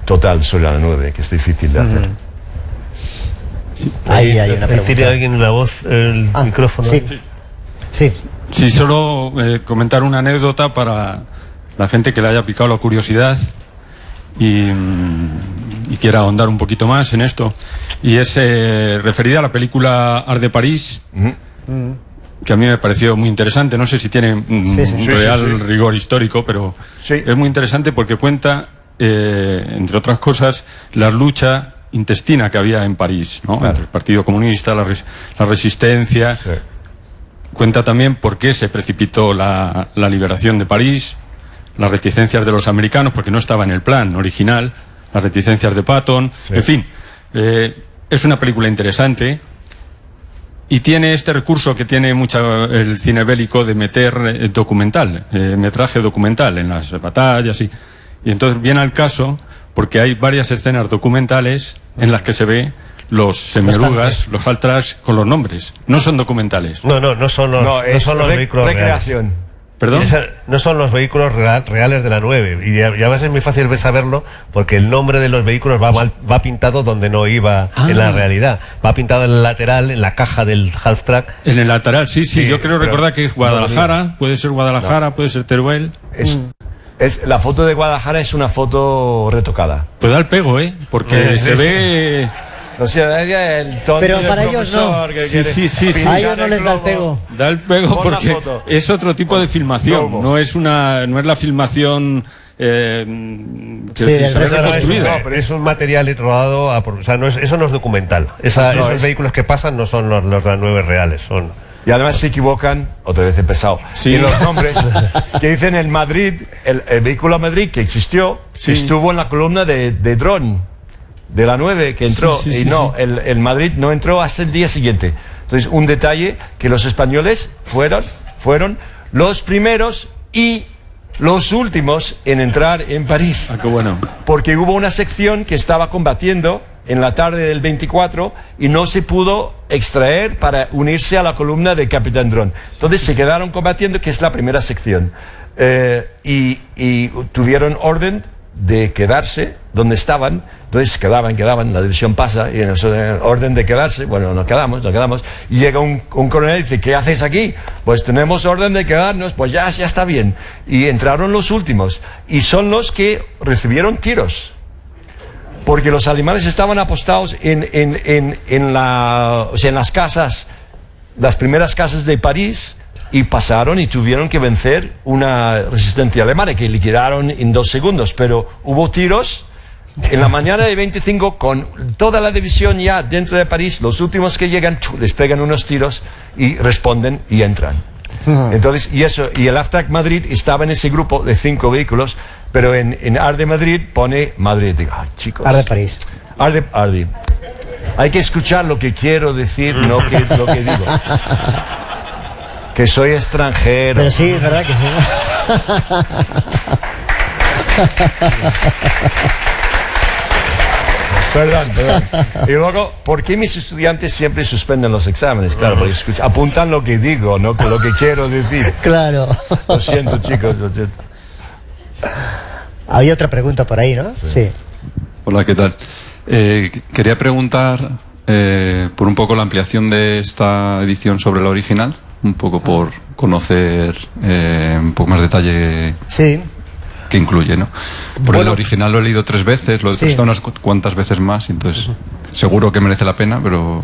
total sobre la 9, que es difícil de hacer. Sí. Ahí hay una pregunta. ¿Tiene alguien la voz, el micrófono? Sí. Sí. Sí, solo comentar una anécdota para la gente que le haya picado la curiosidad y quiera ahondar un poquito más en esto. Y es referida a la película Art de París, que a mí me pareció muy interesante. No sé si tiene un real rigor histórico, pero es muy interesante porque cuenta, entre otras cosas, la lucha intestina que había en París, ¿no? Claro. Entre el Partido Comunista, la resistencia. Sí. Cuenta también por qué se precipitó la liberación de París, las reticencias de los americanos, porque no estaba en el plan original, las reticencias de Patton, en fin. Es una película interesante y tiene este recurso que tiene mucho el cine bélico de meter metraje documental en las batallas y entonces viene al caso porque hay varias escenas documentales en las que se ve los semiarugas, los Altras con los nombres. No son documentales. No son los vehículos recreación. Reales. ¿Perdón? No son los vehículos reales de la 9. Y ya va a ser muy fácil saberlo porque el nombre de los vehículos va pintado donde no iba en la realidad. Va pintado en el lateral, en la caja del half track. En el lateral, sí. Yo creo recordar que es Guadalajara, puede ser Guadalajara, puede ser Teruel. La foto de Guadalajara es una foto retocada. Pues da el pego, porque se ve... O sea, el tono pero para ellos no. Sí. A ellos no les da el pego. Da el pego porque es otro tipo de filmación. No es la filmación que se ha reconstruido. No, pero es un material rodado. O sea, eso no es documental. Esos vehículos que pasan no son los de la 9 reales. Y además se equivocan, otra vez he empezado, en los nombres, que dicen el Madrid, el vehículo Madrid que existió, estuvo en la columna de dron de la 9 que entró, el Madrid no entró hasta el día siguiente. Entonces, un detalle, que los españoles fueron los primeros y los últimos en entrar en París. Qué bueno. Porque hubo una sección que estaba combatiendo en la tarde del 24 y no se pudo extraer para unirse a la columna de Capitán Dron. Entonces se quedaron combatiendo, que es la primera sección. Y tuvieron orden de quedarse donde estaban. Entonces quedaban, la división pasa y en el orden de quedarse, bueno, nos quedamos y llega un coronel y dice, ¿qué hacéis aquí? Pues tenemos orden de quedarnos, pues ya está bien. Y entraron los últimos y son los que recibieron tiros porque los alemanes estaban apostados en las casas, las primeras casas de París, y pasaron y tuvieron que vencer una resistencia alemana que liquidaron en 2 segundos, pero hubo tiros en la mañana de 25 con toda la división ya dentro de París. Los últimos que llegan les pegan unos tiros y responden y entran. Entonces, y el Aftrac Madrid estaba en ese grupo de 5 vehículos, pero en Art de Madrid pone Madrid. Digo, chicos, Art de París. Art de. Hay que escuchar lo que quiero decir, no lo que digo. Que soy extranjero. Pero sí, es verdad que sí. Perdón. Y luego, ¿por qué mis estudiantes siempre suspenden los exámenes? Claro, porque apuntan lo que digo, no lo que quiero decir. Claro. Lo siento, chicos, lo siento. Había otra pregunta por ahí, ¿no? Sí. Hola, ¿qué tal? Quería preguntar por un poco la ampliación de esta edición sobre la original. Un poco por conocer un poco más detalle que incluye, ¿no? Por el original lo he leído 3 veces, lo he visto unas cuantas veces más, entonces seguro que merece la pena, pero...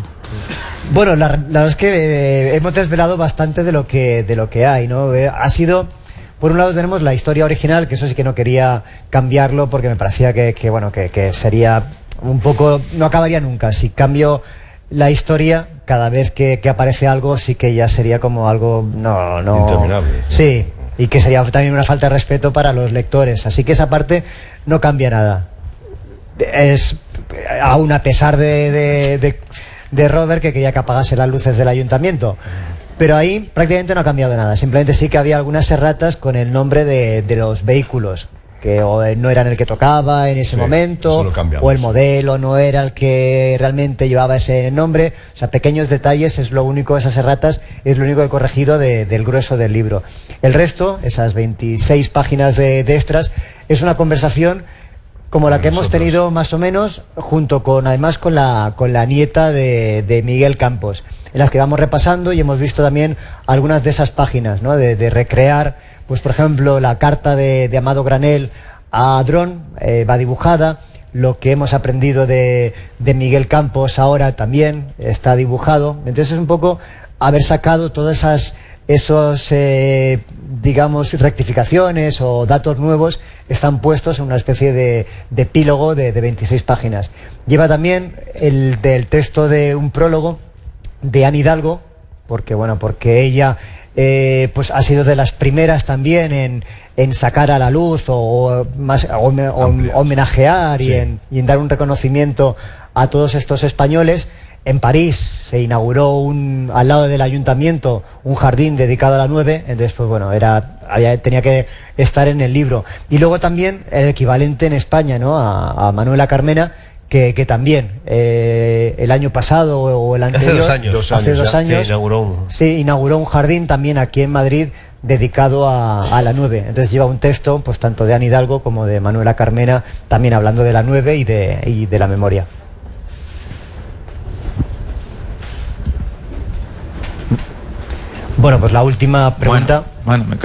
Bueno, la verdad es que hemos desvelado bastante de lo que hay, ¿no? Ha sido... Por un lado tenemos la historia original, que eso sí que no quería cambiarlo porque me parecía que sería un poco... No acabaría nunca. Si cambio la historia, cada vez que aparece algo sí que ya sería como algo no interminable. Sí, y que sería también una falta de respeto para los lectores, así que esa parte no cambia nada. Es aún a pesar de Robert, que quería que apagase las luces del ayuntamiento, pero ahí prácticamente no ha cambiado nada. Simplemente sí que había algunas erratas con el nombre de los vehículos, que o no eran el que tocaba en ese momento, o el modelo no era el que realmente llevaba ese nombre. O sea, pequeños detalles es lo único, esas erratas es lo único que he corregido del grueso del libro. El resto, esas 26 páginas de extras, es una conversación como la que hemos tenido más o menos, junto con además con la nieta de Miguel Campos, en las que vamos repasando y hemos visto también algunas de esas páginas, ¿no? de recrear, pues por ejemplo, la carta de Amado Granell a Adrón, va dibujada. Lo que hemos aprendido de Miguel Campos ahora también está dibujado. Entonces es un poco haber sacado todas esos digamos rectificaciones o datos nuevos, están puestos en una especie de epílogo de 26 páginas. Lleva también el del texto de un prólogo de Anne Hidalgo, porque ella pues ha sido de las primeras también en sacar a la luz o homenajear, sí, y en dar un reconocimiento a todos estos españoles. En París se inauguró al lado del ayuntamiento un jardín dedicado a la 9, entonces pues bueno, tenía que estar en el libro. Y luego también el equivalente en España, ¿no? a Manuela Carmena, que también el año pasado o el anterior, hace dos años inauguró un jardín también aquí en Madrid dedicado a la 9. Entonces lleva un texto pues tanto de Anne Hidalgo como de Manuela Carmena, también hablando de la 9 y de la memoria. Bueno, pues la última pregunta. Bueno, me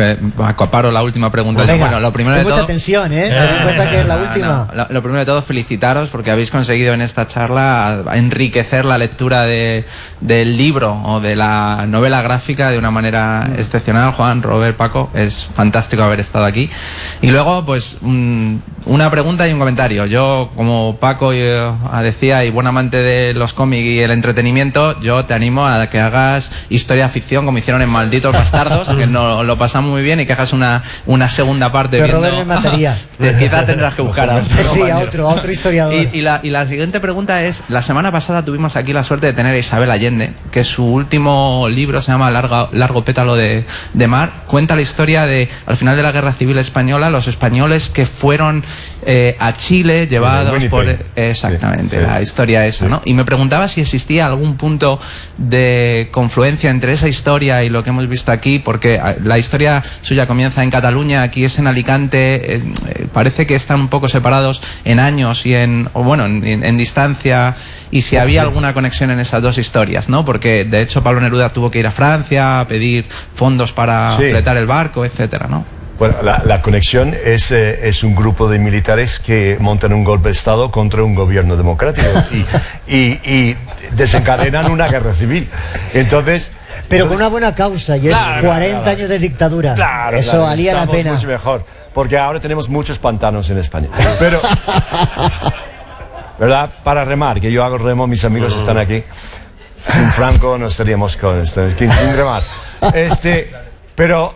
acaparo la última pregunta. Venga, bueno, lo primero de todo, mucha tensión, ¿eh? Ten en cuenta que es la última. Lo primero de todo, felicitaros porque habéis conseguido en esta charla enriquecer la lectura del libro o de la novela gráfica de una manera excepcional. Juan, Robert, Paco, es fantástico haber estado aquí. Y luego, pues, una pregunta y un comentario. Yo, como Paco decía, y buen amante de los cómics y el entretenimiento, yo te animo a que hagas historia ficción como hicieron en Malditos Bastardos, que no lo pasamos muy bien, y que hagas una segunda parte. Pero Robert me mataría. Quizás tendrás que buscar a otro. Sí, a otro historiador. Y la siguiente pregunta es, la semana pasada tuvimos aquí la suerte de tener a Isabel Allende, que su último libro se llama Largo pétalo de mar. Cuenta la historia de, al final de la Guerra Civil Española, los españoles que fueron a Chile llevados por... Exactamente, sí. La historia esa, ¿no? Y me preguntaba si existía algún punto de confluencia entre esa historia y lo que hemos visto aquí, porque la historia suya comienza en Cataluña, aquí es en Alicante, parece que están un poco separados en años y en distancia, y si había alguna conexión en esas dos historias, ¿no? Porque de hecho Pablo Neruda tuvo que ir a Francia a pedir fondos para fletar el barco, etcétera, ¿no? Bueno, la conexión es un grupo de militares que montan un golpe de Estado contra un gobierno democrático y desencadenan una guerra civil. Entonces... Pero con una buena causa, y es 40 años de dictadura. Claro, eso valía la pena. Mucho mejor, porque ahora tenemos muchos pantanos en España. Pero, ¿verdad? Para remar, que yo hago remo, mis amigos están aquí. Sin Franco no estaríamos sin remar. Pero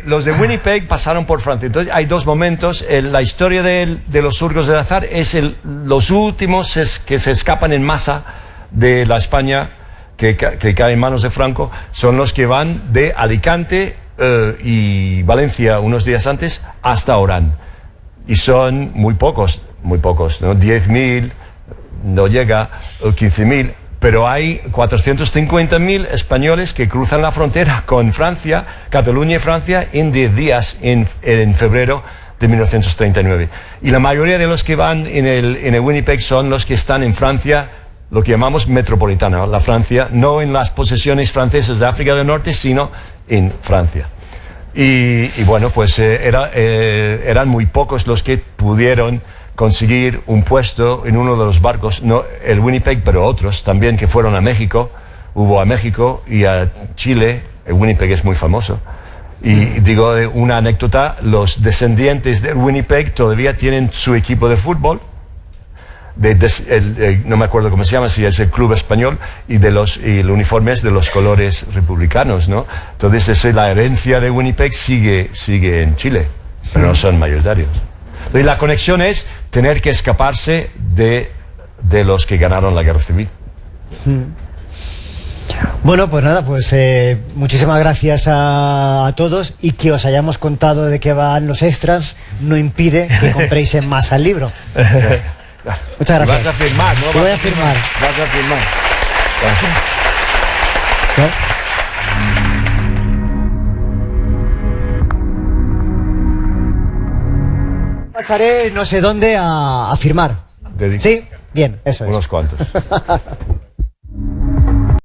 los de Winnipeg pasaron por Francia. Entonces hay dos momentos. La historia de los surgos del azar es los últimos que se escapan en masa de la España que cae en manos de Franco. Son los que van de Alicante y Valencia unos días antes hasta Orán. Y son muy pocos, ¿no? 10.000, no llega, 15.000. Pero hay 450.000 españoles que cruzan la frontera con Francia, Cataluña y Francia, en 10 días, en febrero de 1939. Y la mayoría de los que van en el Winnipeg son los que están en Francia, lo que llamamos metropolitana, la Francia, no en las posesiones francesas de África del Norte, sino en Francia. Y bueno, pues eran muy pocos los que pudieron conseguir un puesto en uno de los barcos, no el Winnipeg, pero otros también que fueron a México. Hubo a México y a Chile. El Winnipeg es muy famoso. Y digo una anécdota, los descendientes del Winnipeg todavía tienen su equipo de fútbol, no me acuerdo cómo se llama, si es el club español, y el uniforme es de los colores republicanos, ¿no? Entonces la herencia de Winnipeg sigue en Chile, pero no son mayoritarios. Y la conexión es tener que escaparse de los que ganaron la guerra civil. Bueno, pues nada, pues muchísimas gracias a todos, y que os hayamos contado de qué van los extras no impide que compréis en masa el libro. Muchas gracias. Vas a firmar, ¿no? Voy a firmar. Vas a firmar. ¿No? Pasaré no sé dónde a firmar. ¿Sí? Bien, eso es. Unos cuantos.